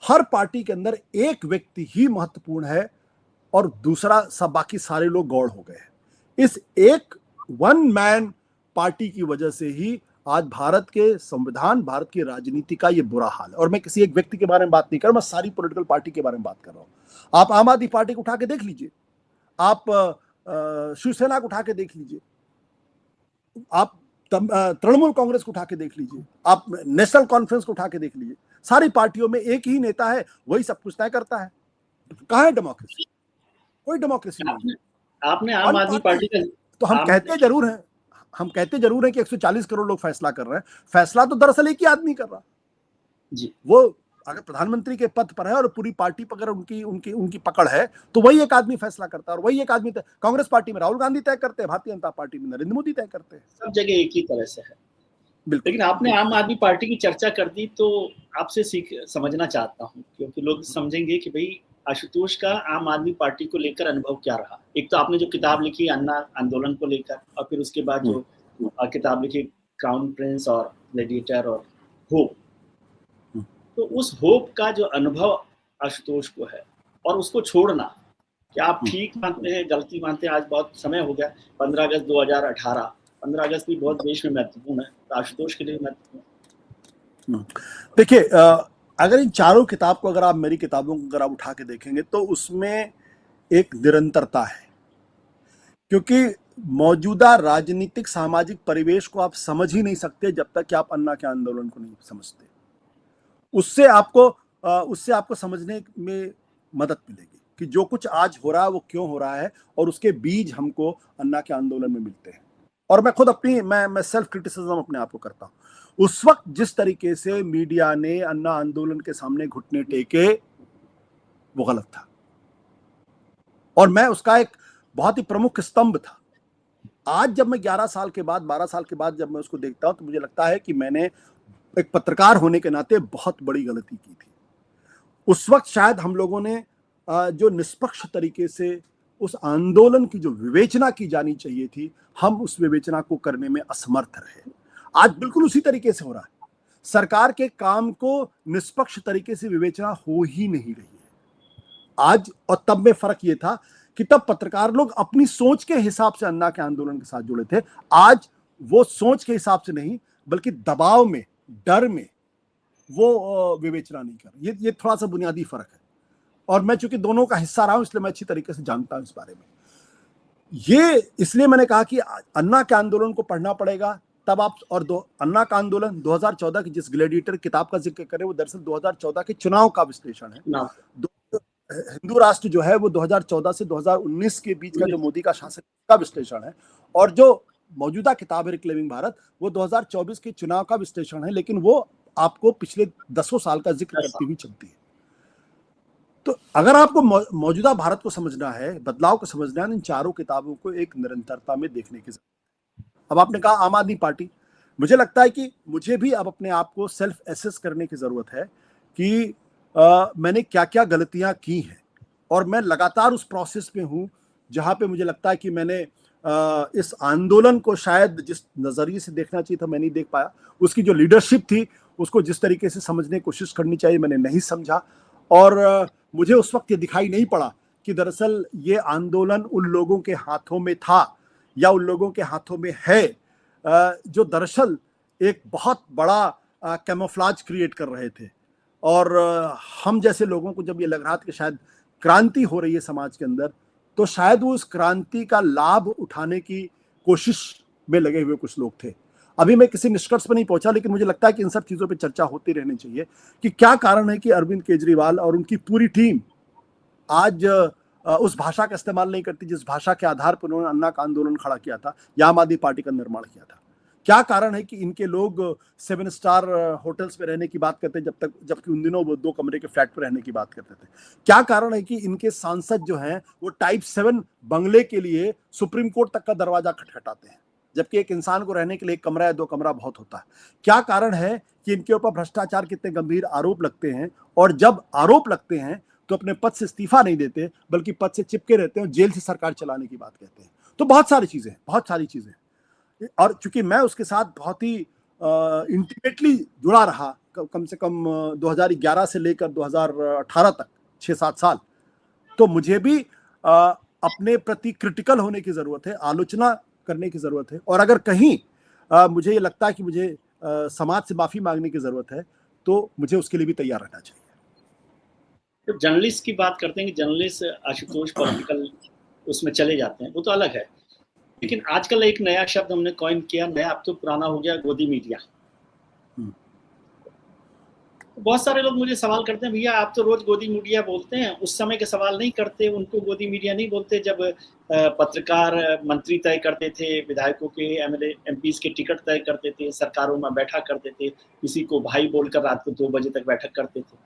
[SPEAKER 2] हर पार्टी के अंदर एक व्यक्ति ही महत्वपूर्ण है और दूसरा सब बाकी सारे लोग गौड़ हो गए हैं। इस एक वन मैन पार्टी की वजह से ही आज भारत के संविधान, भारत की राजनीति का ये बुरा हाल है। और मैं किसी एक व्यक्ति के बारे में बात नहीं कर रहा, मैं सारी पॉलिटिकल पार्टी के बारे में बात कर रहा हूं। आप आम आदमी पार्टी को उठा के देख लीजिए, आप शिवसेना को उठा के देख लीजिए, आप तृणमूल कांग्रेस को उठा के देख लीजिए, आप नेशनल कॉन्फ्रेंस को उठा के देख लीजिए। सारी पार्टियों में एक ही नेता है, वही सब कुछ तय करता है। कहाँ है डेमोक्रेसी? कोई डेमोक्रेसी नहीं।
[SPEAKER 1] आपने आम आदमी पार्टी का
[SPEAKER 2] तो हम कहते जरूर हैं कि 140 करोड़ लोग फैसला कर रहे हैं। फैसला तो दरअसल एक ही आदमी कर रहा
[SPEAKER 1] जी।
[SPEAKER 2] वो अगर प्रधानमंत्री के पद पर है और पूरी पार्टी पर अगर उनकी पकड़ है तो वही एक आदमी फैसला करता है और वही एक आदमी कांग्रेस पार्टी में राहुल गांधी तय करते हैं, भारतीय जनता पार्टी में नरेंद्र मोदी तय करते हैं।
[SPEAKER 1] सब जगह एक ही तरह से है। बिल्कुल। लेकिन आपने आम आदमी पार्टी की चर्चा कर दी तो आपसे समझना चाहता हूँ, क्योंकि लोग समझेंगे कि भाई आशुतोष का आम आदमी पार्टी को लेकर अनुभव क्या रहा। एक तो आपने जो किताब लिखी अन्ना आंदोलन को लेकर, और फिर उसके बाद जो किताब लिखी क्राउन प्रिंस और ग्लैडिएटर और होप, तो उस होप का जो अनुभव आशुतोष को है और उसको छोड़ना, क्या आप ठीक मानते हैं, गलती मानते हैं? आज बहुत समय हो गया, 15 अगस्त 2018, 15 अगस्त भी बहुत देश में महत्वपूर्ण है, तो आशुतोष के लिए महत्वपूर्ण।
[SPEAKER 2] देखिए, अगर इन चारों किताब को, अगर आप मेरी किताबों को अगर आप उठा के देखेंगे तो उसमें एक निरंतरता है, क्योंकि मौजूदा राजनीतिक सामाजिक परिवेश को आप समझ ही नहीं सकते जब तक कि आप अन्ना के आंदोलन को नहीं समझते। उससे आपको समझने में मदद मिलेगी कि जो कुछ आज हो रहा है वो क्यों हो रहा है, और उसके बीज हमको अन्ना के आंदोलन में मिलते हैं। और मैं खुद मैं सेल्फ क्रिटिसिज्म अपने आप को करता हूं। उस वक्त जिस तरीके से मीडिया ने अन्ना आंदोलन के सामने घुटने टेके वो गलत था, और मैं उसका एक बहुत ही प्रमुख स्तंभ था। आज जब मैं 12 साल के बाद जब मैं उसको देखता हूं तो मुझे लगता है कि मैंने एक पत्रकार होने के नाते बहुत बड़ी गलती की थी। उस वक्त शायद हम लोगों ने जो निष्पक्ष तरीके से उस आंदोलन की जो विवेचना की जानी चाहिए थी, हम उस विवेचना को करने में असमर्थ रहे। आज बिल्कुल उसी तरीके से हो रहा है। सरकार के काम को निष्पक्ष तरीके से विवेचना हो ही नहीं रही है आज। और तब में फर्क ये था कि तब पत्रकार लोग अपनी सोच के हिसाब से अन्ना के आंदोलन के साथ जुड़े थे। आज वो सोच के हिसाब से नहीं, बल्कि दबाव में, डर में वो विवेचना नहीं कर रहे। ये थोड़ा सा बुनियादी फर्क है, और मैं चूंकि दोनों का हिस्सा रहा हूं इसलिए मैं अच्छी तरीके से जानता हूं इस बारे में। ये इसलिए मैंने कहा कि अन्ना के आंदोलन को पढ़ना पड़ेगा तब आप, और अन्ना का आंदोलन 2014 की जिस ग्लैडिएटर किताब का जिक्र करें वो दरअसल 2014 के चुनाव का विश्लेषण है। हिंदू राष्ट्र जो है वो 2014 से 2019 के बीच का जो मोदी का शासन का विश्लेषण है, और जो मौजूदा किताब है रिक्लेमिंग भारत वो 2024 के चुनाव का विश्लेषण है, लेकिन वो आपको पिछले 10 साल का जिक्र करती हुई चलती है। तो अगर आपको मौजूदा भारत को समझना है, बदलाव को समझना है, इन चारों किताबों को एक निरंतरता में देखने की जरूरत है। अब आपने कहा आम आदमी पार्टी, मुझे लगता है कि मुझे भी अब अपने आप को सेल्फ एसेस करने की जरूरत है कि मैंने क्या क्या गलतियां की हैं, और मैं लगातार उस प्रोसेस में हूं जहां पे मुझे लगता है कि मैंने इस आंदोलन को शायद जिस नजरिए से देखना चाहिए था मैं नहीं देख पाया। उसकी जो लीडरशिप थी उसको जिस तरीके से समझने की कोशिश करनी चाहिए मैंने नहीं समझा, और मुझे उस वक्त ये दिखाई नहीं पड़ा कि दरअसल ये आंदोलन उन लोगों के हाथों में था या उन लोगों के हाथों में है जो दरअसल एक बहुत बड़ा कैमोफ्लाज क्रिएट कर रहे थे। और हम जैसे लोगों को जब ये लग रहा था कि शायद क्रांति हो रही है समाज के अंदर, तो शायद वो उस क्रांति का लाभ उठाने की कोशिश में लगे हुए कुछ लोग थे। अभी मैं किसी निष्कर्ष पर नहीं पहुंचा, लेकिन मुझे लगता है कि इन सब चीजों पे चर्चा होती रहनी चाहिए कि क्या कारण है कि अरविंद केजरीवाल और उनकी पूरी टीम आज उस भाषा का इस्तेमाल नहीं करती जिस भाषा के आधार पर उन्होंने अन्ना का आंदोलन खड़ा किया था या आम आदमी पार्टी का निर्माण किया था। क्या कारण है कि इनके लोग 7 स्टार होटल्स में रहने की बात करते हैं जबकि उन दिनों वो 2 कमरे के फ्लैट पर रहने की बात करते थे। क्या कारण है कि इनके सांसद जो हैं वो टाइप 7 बंगले के लिए सुप्रीम कोर्ट तक का दरवाजा खटखटाते हैं। जबकि एक इंसान को रहने के लिए एक कमरा या 2 कमरा बहुत होता है। क्या कारण है कि इनके ऊपर भ्रष्टाचार कितने गंभीर आरोप लगते हैं, और जब आरोप लगते हैं तो अपने पद से इस्तीफा नहीं देते, बल्कि पद से चिपके रहते हैं और जेल से सरकार चलाने की बात कहते हैं। तो बहुत सारी चीजें। और चूंकि मैं उसके साथ बहुत ही इंटीमेटली जुड़ा रहा, कम से कम 2011 से लेकर 2018 तक 6-7 साल, तो मुझे भी अपने प्रति क्रिटिकल होने की जरूरत है, आलोचना करने की जरूरत है, और अगर कहीं मुझे ये लगता है कि मुझे समाज से माफी मांगने की जरूरत है, तो मुझे उसके लिए भी तैयार रहना चाहिए।
[SPEAKER 1] तो जर्नलिस्ट की बात करते हैं कि जर्नलिस्ट आशुतोष पॉलिटिकल उसमें चले जाते हैं, वो तो अलग है। लेकिन आजकल एक नया शब्द हमने कॉइन किया, नया अब तो पुराना हो गया, गोदी मीडिया। तो बहुत सारे लोग मुझे सवाल करते हैं, भैया आप तो रोज गोदी मीडिया बोलते हैं, उस समय के सवाल नहीं करते, उनको गोदी मीडिया नहीं बोलते जब पत्रकार मंत्री तय करते थे, विधायकों के एमएलए एमपीज के टिकट तय करते थे, सरकारों में बैठा करते थे, किसी को भाई बोलकर रात को 2 बजे तक बैठक करते थे,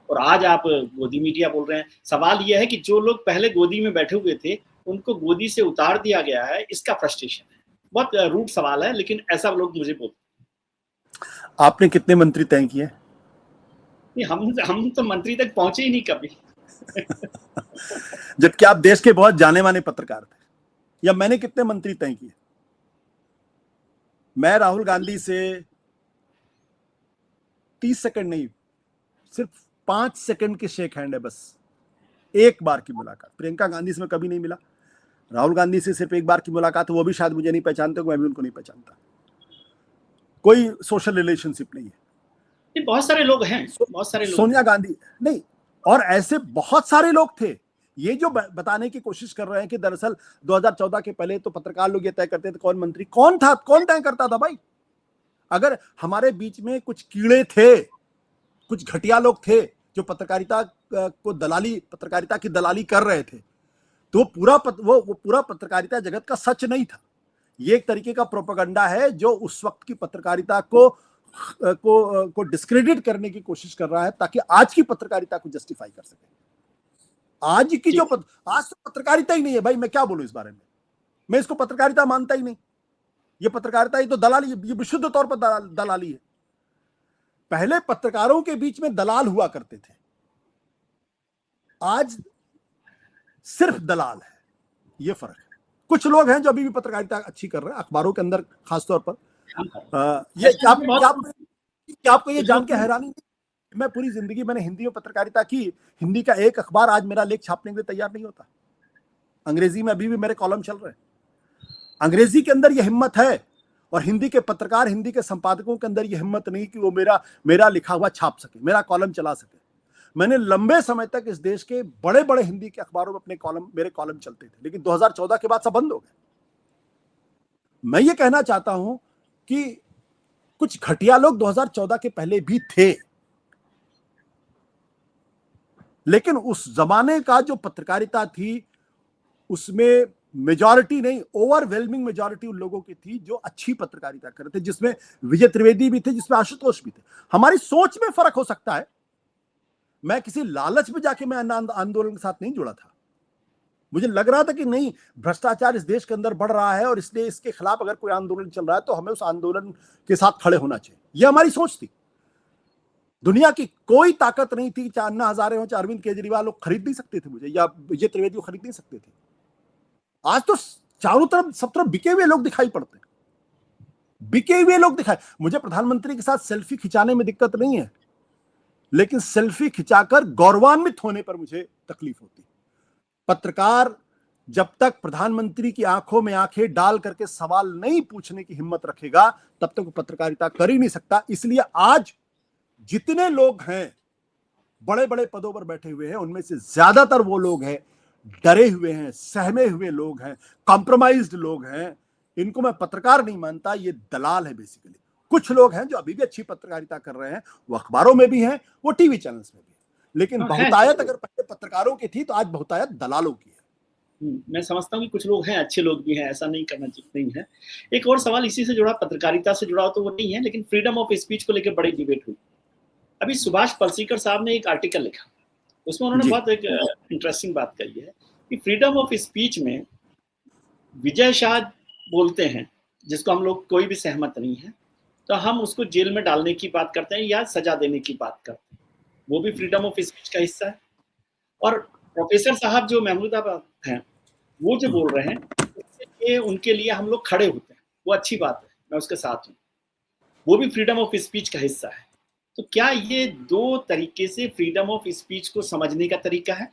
[SPEAKER 1] और आज आप गोदी मीडिया बोल रहे हैं। सवाल यह है कि जो लोग पहले गोदी में बैठे हुए थे उनको गोदी से उतार दिया गया है, इसका फ्रस्ट्रेशन है। बहुत रूट सवाल है, लेकिन ऐसा लोग मुझे बोलते।
[SPEAKER 2] आपने कितने मंत्री तय किए?
[SPEAKER 1] हम तो मंत्री तक पहुंचे ही नहीं कभी।
[SPEAKER 2] जबकि आप देश के बहुत जाने माने पत्रकार थे। या मैंने कितने मंत्री तय किए? मैं राहुल गांधी से 30 सेकंड नहीं, सिर्फ 5 सेकंड के शेक हैंड है, बस एक बार की मुलाकात। प्रियंका गांधी से मैं कभी नहीं मिला, राहुल गांधी से सिर्फ एक बार की मुलाकात, वो भी शायद मुझे नहीं पहचानते, मैं भी उनको नहीं पहचानता। कोई सोशल रिलेशनशिप नहीं है।
[SPEAKER 1] बहुत सारे लोग हैं, बहुत सारे लोग,
[SPEAKER 2] सोनिया गांधी नहीं, और ऐसे बहुत सारे लोग थे। ये जो बताने की कोशिश कर रहे हैं कि दरअसल 2014 के पहले तो पत्रकार लोग ये तय करते थे कौन मंत्री, कौन था, कौन तय करता था भाई? अगर हमारे बीच में कुछ कीड़े थे, कुछ घटिया लोग थे जो पत्रकारिता की दलाली कर रहे थे, तो वो पूरा पत्रकारिता जगत का सच नहीं था। ये एक तरीके का प्रोपेगेंडा है जो उस वक्त की पत्रकारिता को डिस्क्रेडिट करने की कोशिश कर रहा है, ताकि आज की पत्रकारिता को जस्टिफाई कर सके। आज की जो आज तो पत्रकारिता ही नहीं है भाई, मैं क्या बोलूं इस बारे में। मैं इसको पत्रकारिता मानता ही नहीं। ये पत्रकारिता, ये तो दलाली, ये विशुद्ध तौर पर दलाली है। पहले पत्रकारों के बीच में दलाल हुआ करते थे, आज सिर्फ दलाल है। ये फर्क है। कुछ लोग हैं जो अभी भी पत्रकारिता अच्छी कर रहे हैं, अखबारों के अंदर खासतौर पर। ये आपको ये जान के हैरानी नहीं, मैं पूरी जिंदगी मैंने हिंदी में पत्रकारिता की, हिंदी का एक अखबार आज मेरा लेख छापने के लिए तैयार नहीं होता। अंग्रेजी में अभी भी मेरे कॉलम चल रहे हैं। अंग्रेजी के अंदर यह हिम्मत है, और हिंदी के पत्रकार, हिंदी के संपादकों के अंदर यह हिम्मत नहीं कि वो मेरा लिखा हुआ छाप सके, मेरा कॉलम चला सके। मैंने लंबे समय तक इस देश के बड़े बड़े हिंदी के अखबारों में मेरे कॉलम चलते थे, लेकिन 2014 के बाद सब बंद हो गए। मैं ये कहना चाहता हूं कि कुछ घटिया लोग 2014 के पहले भी थे, लेकिन उस जमाने का जो पत्रकारिता थी उसमें मेजॉरिटी नहीं, ओवरवेलमिंग मेजॉरिटी उन लोगों की थी जो अच्छी पत्रकारिता कर रहे थे, जिसमें विजय त्रिवेदी भी थे, जिसमें आशुतोष भी थे। हमारी सोच में फर्क हो सकता है। मैं किसी लालच में जाके मैं आंदोलन के साथ नहीं जुड़ा था। मुझे लग रहा था कि नहीं, भ्रष्टाचार इस देश के अंदर बढ़ रहा है और इसलिए इसके खिलाफ अगर कोई आंदोलन चल रहा है तो हमें उस आंदोलन के साथ खड़े होना चाहिए। यह हमारी सोच थी। दुनिया की कोई ताकत नहीं थी, चाहे अन्ना हजारे हो, चाहे अरविंद केजरीवाल लोग खरीद नहीं सकते थे मुझे, या विजय त्रिवेदी को खरीद नहीं सकते थे। आज तो चारों तरफ सब तरफ बिके हुए लोग दिखाई पड़ते हैं, बिके हुए लोग दिखाई। मुझे प्रधानमंत्री के साथ सेल्फी खिंचाने में दिक्कत नहीं है, लेकिन सेल्फी खिंचाकर गौरवान्वित होने पर मुझे तकलीफ होती है। पत्रकार जब तक प्रधानमंत्री की आंखों में आंखें डाल करके सवाल नहीं पूछने की हिम्मत रखेगा, तब तक वो पत्रकारिता कर ही नहीं सकता। इसलिए आज जितने लोग हैं बड़े बड़े पदों पर बैठे हुए हैं, उनमें से ज्यादातर वो लोग हैं डरे हुए हैं, सहमे हुए लोग हैं, कॉम्प्रोमाइज्ड लोग हैं। इनको मैं पत्रकार नहीं मानता, ये दलाल है बेसिकली। कुछ लोग हैं जो अभी भी अच्छी पत्रकारिता कर रहे हैं, वो अखबारों में भी हैं, वो टीवी चैनल्स में भी हैं, लेकिन बहुतायत अगर पहले पत्रकारों की थी तो आज बहुतायत दलालों की है।
[SPEAKER 1] मैं समझता हूँ कि कुछ लोग हैं, अच्छे लोग भी हैं, ऐसा नहीं करना चाहिए नहीं है। एक और सवाल इसी से जुड़ा, पत्रकारिता से जुड़ा तो वो नहीं है, लेकिन फ्रीडम ऑफ स्पीच को लेकर बड़ी डिबेट हुई। अभी सुभाष पलसीकर साहब ने एक आर्टिकल लिखा, उसमें उन्होंने बहुत एक इंटरेस्टिंग बात कही है कि फ्रीडम ऑफ स्पीच में विजय शाह बोलते हैं जिसको हम लोग कोई भी सहमत नहीं है, तो हम उसको जेल में डालने की बात करते हैं या सजा देने की बात करते हैं। वो भी फ्रीडम ऑफ स्पीच का हिस्सा है। और प्रोफेसर साहब जो महमूदाबाद हैं, वो जो बोल रहे हैं, उससे उनके लिए हम लोग खड़े होते हैं, वो अच्छी बात है, मैं उसके साथ हूँ। वो भी फ्रीडम ऑफ स्पीच का हिस्सा है। तो क्या ये दो तरीके से फ्रीडम ऑफ स्पीच को समझने का तरीका है,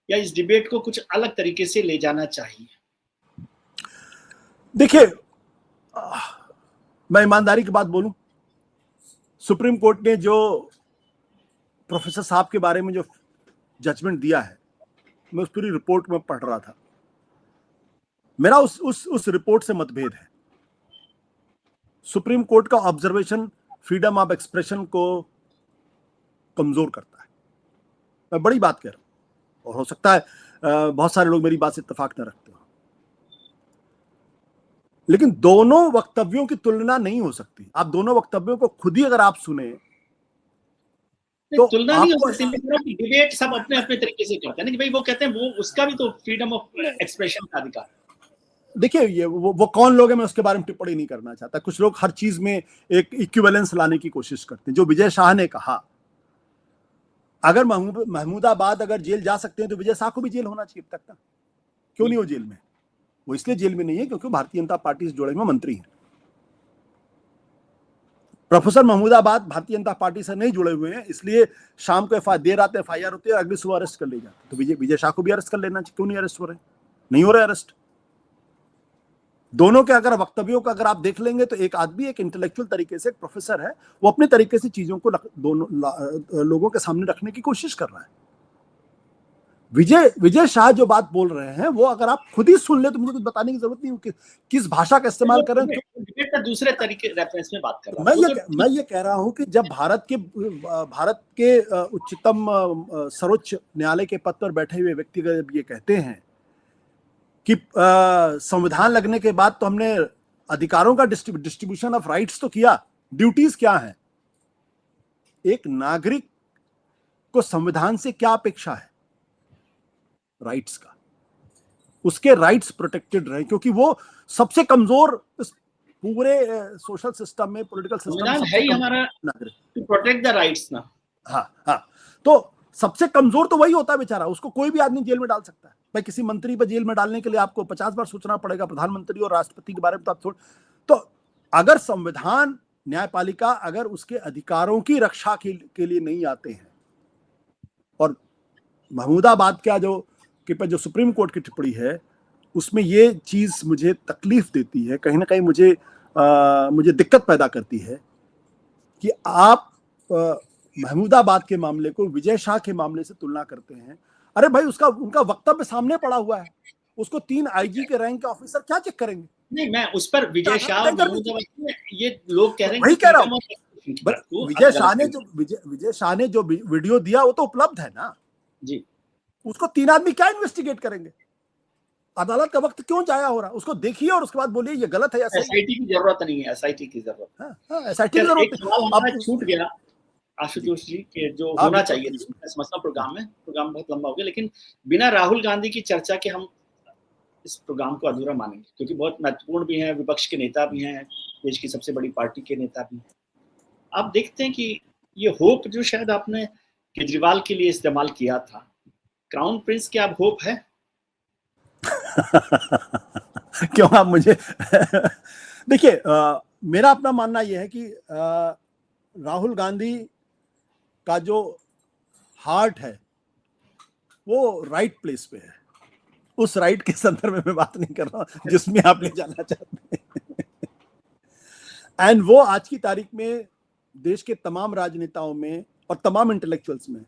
[SPEAKER 1] या इस डिबेट को कुछ अलग तरीके से ले जाना चाहिए?
[SPEAKER 2] देखिए, मैं ईमानदारी की बात बोलूं, सुप्रीम कोर्ट ने जो प्रोफेसर साहब के बारे में जो जजमेंट दिया है, मैं उस पूरी रिपोर्ट में पढ़ रहा था। मेरा उस रिपोर्ट से मतभेद है। सुप्रीम कोर्ट का ऑब्जर्वेशन फ्रीडम ऑफ एक्सप्रेशन को कमजोर करता है। मैं बड़ी बात कह रहा हूं, और हो सकता है बहुत सारे लोग मेरी बात से इत्तेफाक न रखते हो, लेकिन दोनों वक्तव्यों की तुलना नहीं हो सकती। आप दोनों वक्तव्यों को खुद ही अगर आप सुने तो
[SPEAKER 1] तुलना नहीं हो
[SPEAKER 2] आपको
[SPEAKER 1] सकती। डिबेट सब अपने अपने तरीके से करते हैं ना, कि भाई वो कहते हैं वो उसका भी तो फ्रीडम ऑफ एक्सप्रेशन का अधिकार।
[SPEAKER 2] देखिए, ये वो कौन लोग हैं, मैं उसके बारे में टिप्पणी नहीं करना चाहता। कुछ लोग हर चीज में एक इक्विवेलेंस लाने की कोशिश करते हैं। जो विजय शाह ने कहा, अगर महमूदाबाद अगर जेल जा सकते हैं तो विजय शाह को भी जेल होना चाहिए अब तक ना। क्यों नहीं हो जेल में? वो इसलिए जेल में नहीं है क्योंकि भारतीय जनता पार्टी से जुड़े हुए मंत्री हैं। प्रोफेसर महमूदाबाद भारतीय जनता पार्टी से नहीं जुड़े हुए हैं, इसलिए शाम को देर रात एफआईआर होती है और अगली सुबह अरेस्ट कर ले जाते। तो विजय शाह को भी अरेस्ट कर लेना चाहिए। क्यों नहीं अरेस्ट हो रहे? नहीं हो रहे अरेस्ट। दोनों के अगर वक्तव्यों का अगर आप देख लेंगे तो एक आदमी एक इंटेलेक्चुअल तरीके से, एक प्रोफेसर है, वो अपने तरीके से चीजों को दोनों लोगों के सामने रखने की कोशिश कर रहा है। विजय शाह जो बात बोल रहे हैं वो अगर आप खुद ही सुन ले तो मुझे कुछ बताने की जरूरत नहीं कि किस भाषा का इस्तेमाल कर रहे हैं।
[SPEAKER 1] डिबेट का दूसरे तरीके रेफरेंस में बात कर रहा हूं।
[SPEAKER 2] मैं ये कह रहा हूं कि जब भारत के उच्चतम सर्वोच्च न्यायालय के पद पर बैठे हुए व्यक्ति जब ये कहते हैं कि संविधान लगने के बाद तो हमने अधिकारों का डिस्ट्रीब्यूशन ऑफ राइट्स तो किया, ड्यूटीज क्या है? एक नागरिक को संविधान से क्या अपेक्षा है? राइट्स का। उसके राइट्स प्रोटेक्टेड रहे, क्योंकि वो सबसे कमजोर इस पूरे सोशल सिस्टम में, पॉलिटिकल सिस्टम में
[SPEAKER 1] है ही हमारा
[SPEAKER 2] नागरिक,
[SPEAKER 1] टू प्रोटेक्ट द राइट्स ना।
[SPEAKER 2] हाँ, तो सबसे कमजोर तो वही होता है बेचारा। उसको कोई भी आदमी जेल में डाल सकता है। भाई किसी मंत्री पर जेल में डालने के लिए आपको 50 बार सोचना पड़ेगा। प्रधानमंत्री और राष्ट्रपति के बारे में तो आप छोड़। तो अगर संविधान, न्यायपालिका अगर उसके अधिकारों की रक्षा के लिए नहीं आते हैं, और महमूदाबाद का जो सुप्रीम कोर्ट की टिप्पणी है उसमें ये चीज मुझे तकलीफ देती है, कहीं ना कहीं मुझे दिक्कत पैदा करती है कि आप महमूदाबाद के मामले को विजय शाह के मामले से तुलना करते हैं। अरे भाई, उनका वक्तव्य सामने पड़ा हुआ है। उसको 3 आईजी के रैंक के ऑफिसर क्या चेक करेंगे?
[SPEAKER 1] नहीं, मैं उस पर विजय शाह ये लोग कह रहे हैं,
[SPEAKER 2] वही कह रहा हूं। विजय शाह ने जो वीडियो दिया वो तो उपलब्ध है ना
[SPEAKER 1] जी।
[SPEAKER 2] उसको 3 आदमी क्या इन्वेस्टिगेट करेंगे? अदालत का वक्त क्यों जाया हो रहा? उसको देखिए और उसके बाद बोलिए ये गलत है या सही।
[SPEAKER 1] एसआईटी की जरूरत नहीं है, एसआईटी की जरूरत।
[SPEAKER 2] हाँ, एसआईटी की जरूरत
[SPEAKER 1] है। छूट गया आशुतोष जी के जो होना चाहिए, समझना प्रोग्राम बहुत लंबा हो गया, लेकिन बिना राहुल गांधी की चर्चा के हम इस प्रोग्राम को अधूरा मानेंगे, क्योंकि बहुत महत्वपूर्ण भी हैं, विपक्ष के नेता भी हैं, देश की सबसे बड़ी पार्टी के नेता भी हैं। आप देखते हैं कि ये होप जो शायद आपने केजरीवाल के लिए इस्तेमाल किया था, क्राउन प्रिंस क्या अब होप है?
[SPEAKER 2] क्यों आप मुझे देखिए, मेरा अपना मानना यह है कि राहुल गांधी का जो हार्ट है वो राइट प्लेस पे है। उस राइट के संदर्भ में मैं बात नहीं कर रहा हूं जिसमें आप ले जाना चाहते हैं। एंड वो आज की तारीख में देश के तमाम राजनेताओं में और तमाम इंटेलेक्चुअल्स में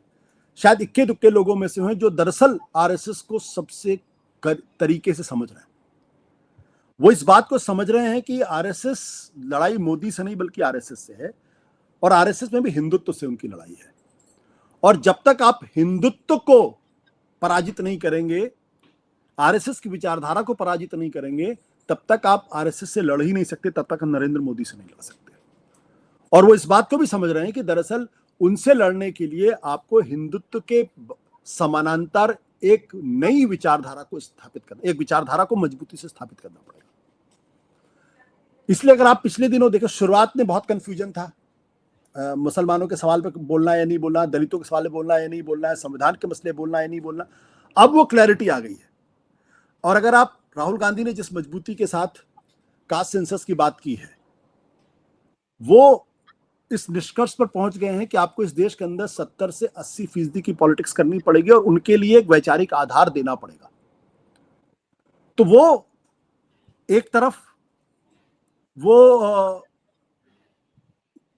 [SPEAKER 2] शायद इक्के दुक्के लोगों में से हैं जो दरअसल आरएसएस को सबसे तरीके से समझ रहे हैं। वो इस बात को समझ रहे हैं कि आरएसएस लड़ाई मोदी से नहीं बल्कि आरएसएस से है, और आरएसएस में भी हिंदुत्व से उनकी लड़ाई है। और जब तक आप हिंदुत्व को पराजित नहीं करेंगे, आरएसएस की विचारधारा को पराजित नहीं करेंगे, तब तक आप आरएसएस से लड़ ही नहीं सकते, तब तक हम नरेंद्र मोदी से नहीं लड़ सकते। और वो इस बात को भी समझ रहे हैं कि दरअसल उनसे लड़ने के लिए आपको हिंदुत्व के समानांतर एक नई विचारधारा को स्थापित करना, एक विचारधारा को मजबूती से स्थापित करना पड़ेगा। इसलिए अगर आप पिछले दिनों देखो, शुरुआत में बहुत कंफ्यूजन था, मुसलमानों के सवाल पे बोलना है या नहीं बोलना, दलितों के सवाल पे बोलना है या नहीं बोलना है, संविधान के मसले बोलना है या नहीं बोलना। अब वो क्लैरिटी आ गई है। और अगर आप, राहुल गांधी ने जिस मजबूती के साथ कास्ट सेंसस की बात की है, वो इस निष्कर्ष पर पहुंच गए हैं कि आपको इस देश के अंदर 70 से 80% की पॉलिटिक्स करनी पड़ेगी और उनके लिए एक वैचारिक आधार देना पड़ेगा। तो वो एक तरफ वो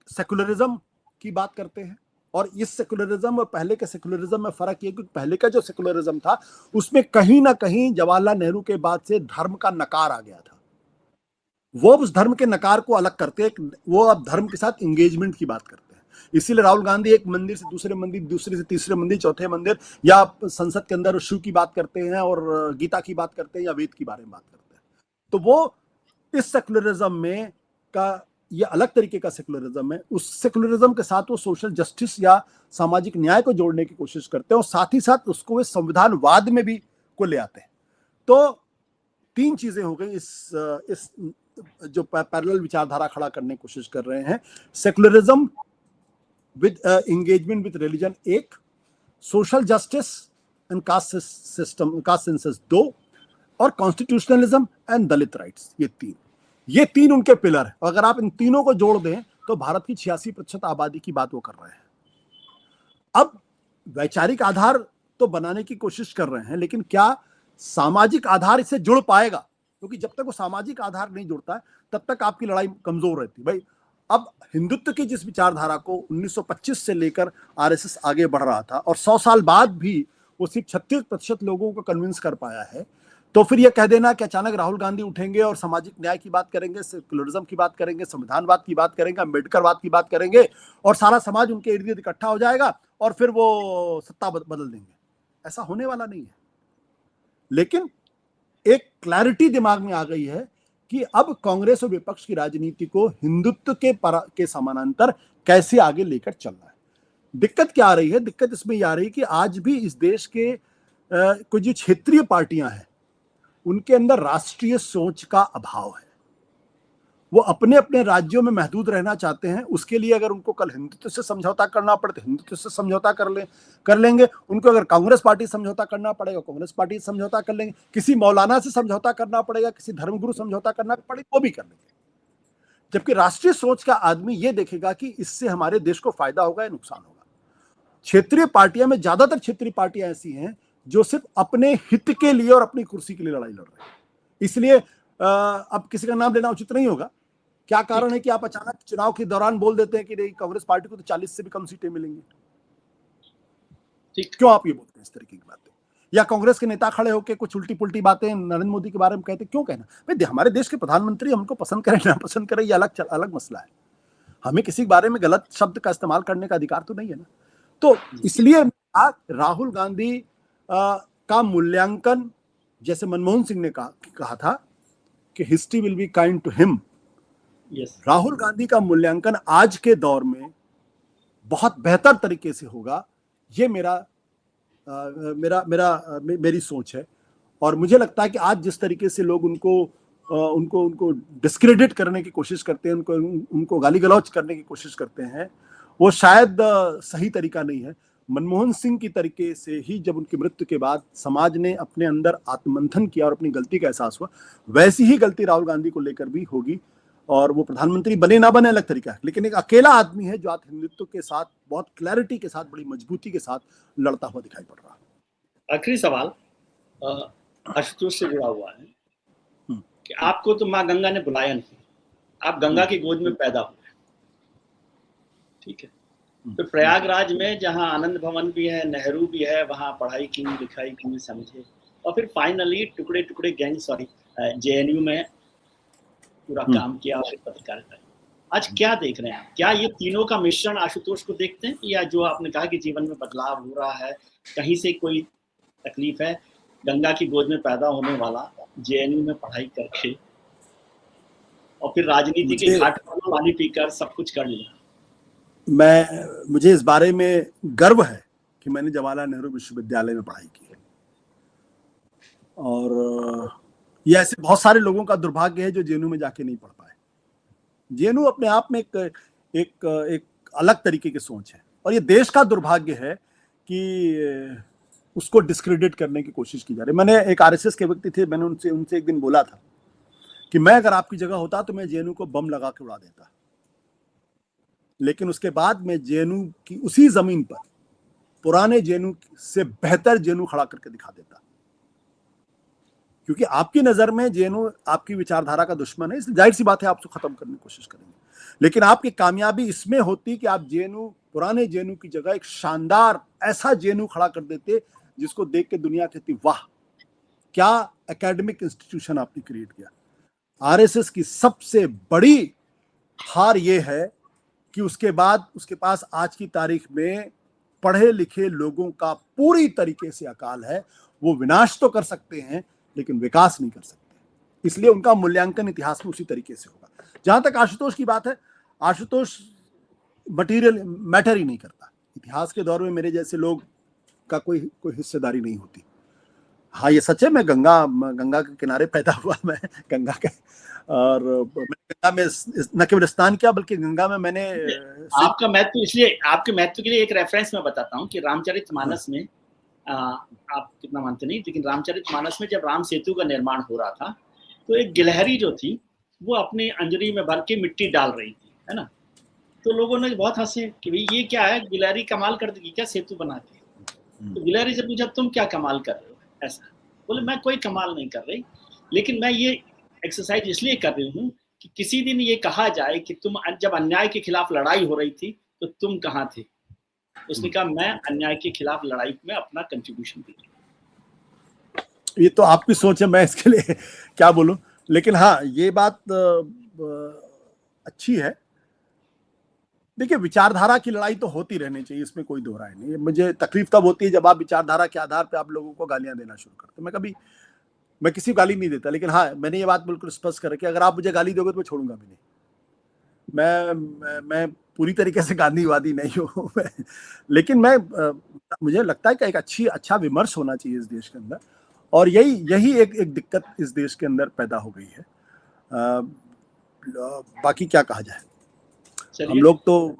[SPEAKER 2] सेकुलरिज्म की बात करते हैं, और इस सेकुलरिज्म और पहले के सेकुलरिज्म में फर्क ये कि पहले का जो सेकुलरिज्म था उसमें कहीं ना कहीं जवाहरलाल नेहरू के बाद से धर्म का नकार आ गया था। वो उस धर्म के नकार को अलग करते हैं, वो अब धर्म के साथ इंगेजमेंट की बात करते हैं। इसीलिए राहुल गांधी एक मंदिर से दूसरे मंदिर, दूसरे से तीसरे मंदिर, चौथे मंदिर, या संसद के अंदर शिव की बात करते हैं और गीता की बात करते हैं या वेद के बारे में बात करते हैं। तो वो इस सेकुलरिज्म में का ये अलग तरीके का सेकुलरिज्म है। उस सेकुलरिज्म के साथ वो सोशल जस्टिस या सामाजिक न्याय को जोड़ने की कोशिश करते हैं और साथ ही साथ उसको वे संविधानवाद में भी को ले आते हैं। तो तीन चीजें हो गई इस जो पैरेलल विचारधारा खड़ा करने की कोशिश कर रहे हैं। Secularism with engagement with religion एक, social justice and caste system, caste census दो, और कॉन्स्टिट्यूशनलिज्म एंड दलित राइट्स, ये तीन उनके पिलर है। अगर आप इन तीनों को जोड़ दें तो भारत की 86% आबादी की बात वो कर रहे हैं। अब वैचारिक आधार तो बनाने की कोशिश कर रहे हैं, लेकिन क्या सामाजिक आधार इससे जुड़ पाएगा? क्योंकि जब तक वो सामाजिक आधार नहीं जुड़ता है तब तक आपकी लड़ाई कमजोर रहती है। भाई, अब हिंदुत्व की जिस विचारधारा को 1925 से लेकर आरएसएस आगे बढ़ रहा था और 100 साल बाद भी वो सिर्फ 36% लोगों को कन्विंस कर पाया है, तो फिर ये कह देना कि अचानक राहुल गांधी उठेंगे और सामाजिक न्याय की बात करेंगे, सेकुलरिज्म की बात करेंगे, संविधानवाद की बात करेंगे, अम्बेडकरवाद की बात करेंगे और सारा समाज उनके इर्द गिर्द इकट्ठा हो जाएगा और फिर वो सत्ता बदल देंगे, ऐसा होने वाला नहीं है। लेकिन एक क्लैरिटी दिमाग में आ गई है कि अब कांग्रेस और विपक्ष की राजनीति को हिंदुत्व के समानांतर कैसे आगे लेकर चलना है। दिक्कत क्या आ रही है? दिक्कत इसमें आ रही है कि आज भी इस देश के कुछ जो क्षेत्रीय पार्टियां हैं उनके अंदर राष्ट्रीय सोच का अभाव है। वो अपने अपने राज्यों में महदूद रहना चाहते हैं। उसके लिए अगर उनको कल हिंदुत्व से समझौता करना पड़े तो हिंदुत्व से समझौता कर लेंगे। उनको अगर कांग्रेस पार्टी समझौता करना पड़ेगा, कांग्रेस पार्टी समझौता कर लेंगे। किसी मौलाना से समझौता करना पड़ेगा, किसी धर्मगुरु समझौता करना पड़ेगा, वो भी कर लेंगे। जबकि राष्ट्रीय सोच का आदमी ये देखेगा कि इससे हमारे देश को फायदा होगा या नुकसान होगा। क्षेत्रीय पार्टियां में ज्यादातर क्षेत्रीय पार्टियां ऐसी हैं जो सिर्फ अपने हित के लिए और अपनी कुर्सी के लिए लड़ाई लड़ रहे हैं। इसलिए अब किसी का नाम लेना उचित नहीं होगा। क्या कारण है कि आप अचानक चुनाव के दौरान बोल देते हैं कि नहीं, कांग्रेस पार्टी को तो 40 से भी कम सीटें मिलेंगी? क्यों आप ये बोलते हैं इस तरीके की बातें? या कांग्रेस के नेता खड़े होकर कुछ उल्टी पुल्टी बातें नरेंद्र मोदी के बारे में कहते, क्यों कहना? भाई, हमारे देश के प्रधानमंत्री, हमको पसंद करें ना पसंद करें, ये अलग मसला है। हमें किसी के बारे में गलत शब्द का इस्तेमाल करने का अधिकार तो नहीं है ना। तो इसलिए राहुल गांधी का मूल्यांकन, जैसे मनमोहन सिंह ने कहा था कि history will be kind to him, Rahul Gandhi का मूल्यांकन आज के दौर में बहुत बेहतर तरीके से होगा। ये मेरी सोच है। और मुझे लगता है कि आज जिस तरीके से लोग उनको डिस्क्रेडिट करने की कोशिश करते हैं, उनको गाली गलौज करने की कोशिश करते हैं, वो शायद सही तरीका नहीं है। मनमोहन सिंह की तरीके से ही जब उनकी मृत्यु के बाद समाज ने अपने अंदर आत्ममंथन किया और अपनी गलती का एहसास हुआ, वैसी ही गलती राहुल गांधी को लेकर भी होगी। और वो प्रधानमंत्री बने ना बने अलग तरीका है, लेकिन एक अकेला आदमी है जो आज हिंदुत्व के साथ बहुत क्लैरिटी के साथ, बड़ी मजबूती के साथ लड़ता हुआ दिखाई पड़ रहा है।
[SPEAKER 1] आखिरी सवाल आशुतोष से जुड़ा हुआ है कि आपको तो माँ गंगा ने बुलाया नहीं, आप गंगा की गोद में पैदा हुए, ठीक है। तो प्रयागराज में जहाँ आनंद भवन भी है, नेहरू भी है, वहाँ पढ़ाई की, लिखाई की, समझे, और फिर फाइनली टुकड़े टुकड़े गैंग, जेएनयू में पूरा काम किया और पत्रकारिता। आज क्या देख रहे हैं? क्या ये तीनों का मिश्रण आशुतोष को देखते हैं, या जो आपने कहा कि जीवन में बदलाव हो रहा है, कहीं से कोई तकलीफ है, गंगा की गोद में पैदा होने वाला, जेएनयू में पढ़ाई करके और फिर राजनीति के घाट पर पानी पीकर सब कुछ कर लिया?
[SPEAKER 2] मुझे इस बारे में गर्व है कि मैंने जवाहरलाल नेहरू विश्वविद्यालय में पढ़ाई की है, और ये ऐसे बहुत सारे लोगों का दुर्भाग्य है जो जेएनयू में जाके नहीं पढ़ पाए। जेएनयू अपने आप में एक अलग तरीके की सोच है, और ये देश का दुर्भाग्य है कि उसको डिस्क्रेडिट करने की कोशिश की जा रही है। मैंने एक आरएसएस के व्यक्ति थे, मैंने उनसे एक दिन बोला था कि मैं अगर आपकी जगह होता तो मैं जेएनयू को बम लगा के उड़ा देता, लेकिन उसके बाद मैं जेएनयू की उसी जमीन पर पुराने जेएनयू से बेहतर जेएनयू खड़ा करके दिखा देता, क्योंकि आपकी नजर में जेएनयू आपकी विचारधारा का दुश्मन है, इसलिए जाहिर सी बात है आप उसको खत्म करने की कोशिश करेंगे। लेकिन आपकी कामयाबी इसमें होती कि आप जेएनयू, पुराने जेएनयू की जगह एक शानदार ऐसा जेएनयू खड़ा कर देते जिसको देख के दुनिया कहती वाह क्या एकेडमिक इंस्टीट्यूशन आपने क्रिएट किया। आरएसएस की सबसे बड़ी हार यह है कि उसके बाद उसके पास आज की तारीख में पढ़े लिखे लोगों का पूरी तरीके से अकाल है। वो विनाश तो कर सकते हैं लेकिन विकास नहीं कर सकते, इसलिए उनका मूल्यांकन इतिहास में उसी तरीके से होगा। जहां तक आशुतोष की बात है, आशुतोष मटेरियल मैटर ही नहीं करता। इतिहास के दौर में मेरे जैसे लोग का कोई हिस्सेदारी नहीं होती। हाँ ये सच है, मैं गंगा के किनारे पैदा हुआ, मैं गंगा के, और गंगा में न केवल स्नान किया बल्कि गंगा में मैंने
[SPEAKER 1] आपका महत्व, इसलिए आपके महत्व के लिए एक रेफरेंस मैं बताता हूँ कि रामचरितमानस में आप कितना मानते नहीं, लेकिन रामचरितमानस में जब राम सेतु का निर्माण हो रहा था तो एक गिलहरी जो थी वो अपनी अंजलि में भर के मिट्टी डाल रही थी, है ना। तो लोगों ने बहुत हंसे कि भाई ये क्या है, गिलहरी कमाल कर देगी क्या सेतु बना के। तो गिलहरी से पूछा तुम क्या कमाल कर रहे हो, ऐसा बोले मैं कोई कमाल नहीं कर रही, लेकिन मैं ये एक्सरसाइज इसलिए कर रही हूँ कि किसी दिन ये कहा जाए कि तुम जब अन्याय के खिलाफ लड़ाई हो रही थी तो तुम कहाँ थे। उसने कहा मैं अन्याय के खिलाफ लड़ाई में अपना कंट्रीब्यूशन दिया।
[SPEAKER 2] ये तो आपकी सोच है, मैं इसके लिए क्या बोलूं, लेकिन हाँ ये बात अच्छी है। देखिए विचारधारा की लड़ाई तो होती रहनी चाहिए, इसमें कोई दो राय नहीं। मुझे तकलीफ तब होती है जब आप विचारधारा के आधार पर आप लोगों को गालियां देना शुरू करते। मैं किसी को गाली नहीं देता, लेकिन हाँ मैंने ये बात बिल्कुल स्पष्ट कर रखी है, अगर आप मुझे गाली दोगे तो मैं छोड़ूंगा भी नहीं। मैं पूरी तरीके से गांधीवादी नहीं हूँ लेकिन मुझे लगता है कि एक अच्छा विमर्श होना चाहिए इस देश के अंदर, और यही एक दिक्कत इस देश के अंदर पैदा हो गई है। बाकी क्या कहा जाए, हम लोग तो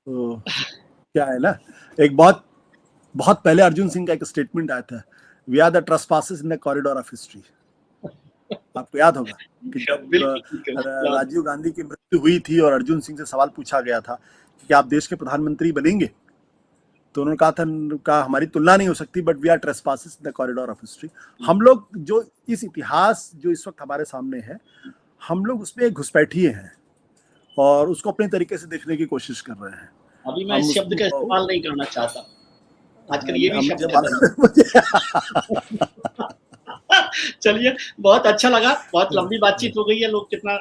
[SPEAKER 2] क्या है ना, एक बहुत पहले अर्जुन सिंह का एक स्टेटमेंट आया था, we are the trespassers in the corridor of history. आपको याद होगा कि जब राजीव गांधी की मृत्यु हुई थी और अर्जुन सिंह से सवाल पूछा गया था कि आप देश के प्रधानमंत्री बनेंगे, तो उन्होंने कहा हमारी तुलना नहीं हो सकती, but we are trespassers in the corridor of history. हम लोग जो इस इतिहास जो इस वक्त हमारे सामने है, हम लोग उसमें घुसपैठिए हैं और उसको अपने तरीके से देखने की कोशिश कर रहे हैं।
[SPEAKER 1] अभी मैं इस शब्द का इस्तेमाल नहीं करना चाहता, आजकल ये भी शब्द चलिए बहुत अच्छा लगा, बहुत लंबी बातचीत हो गई है, लोग कितना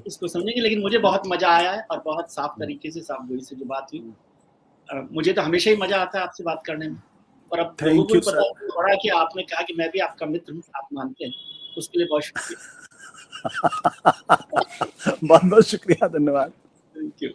[SPEAKER 1] इसको समझेंगे, लेकिन मुझे बहुत मजा आया है और बहुत साफ तरीके से साफ गोई से जो बात हुई। मुझे तो हमेशा ही मजा आता है आपसे बात करने में, और अब लोगों को पता पड़ा कि आपने कहा कि मैं भी आपका मित्र हूँ, आप मानते हैं, उसके लिए बहुत शुक्रिया।
[SPEAKER 2] बहुत शुक्रिया, धन्यवाद,
[SPEAKER 1] थैंक यू।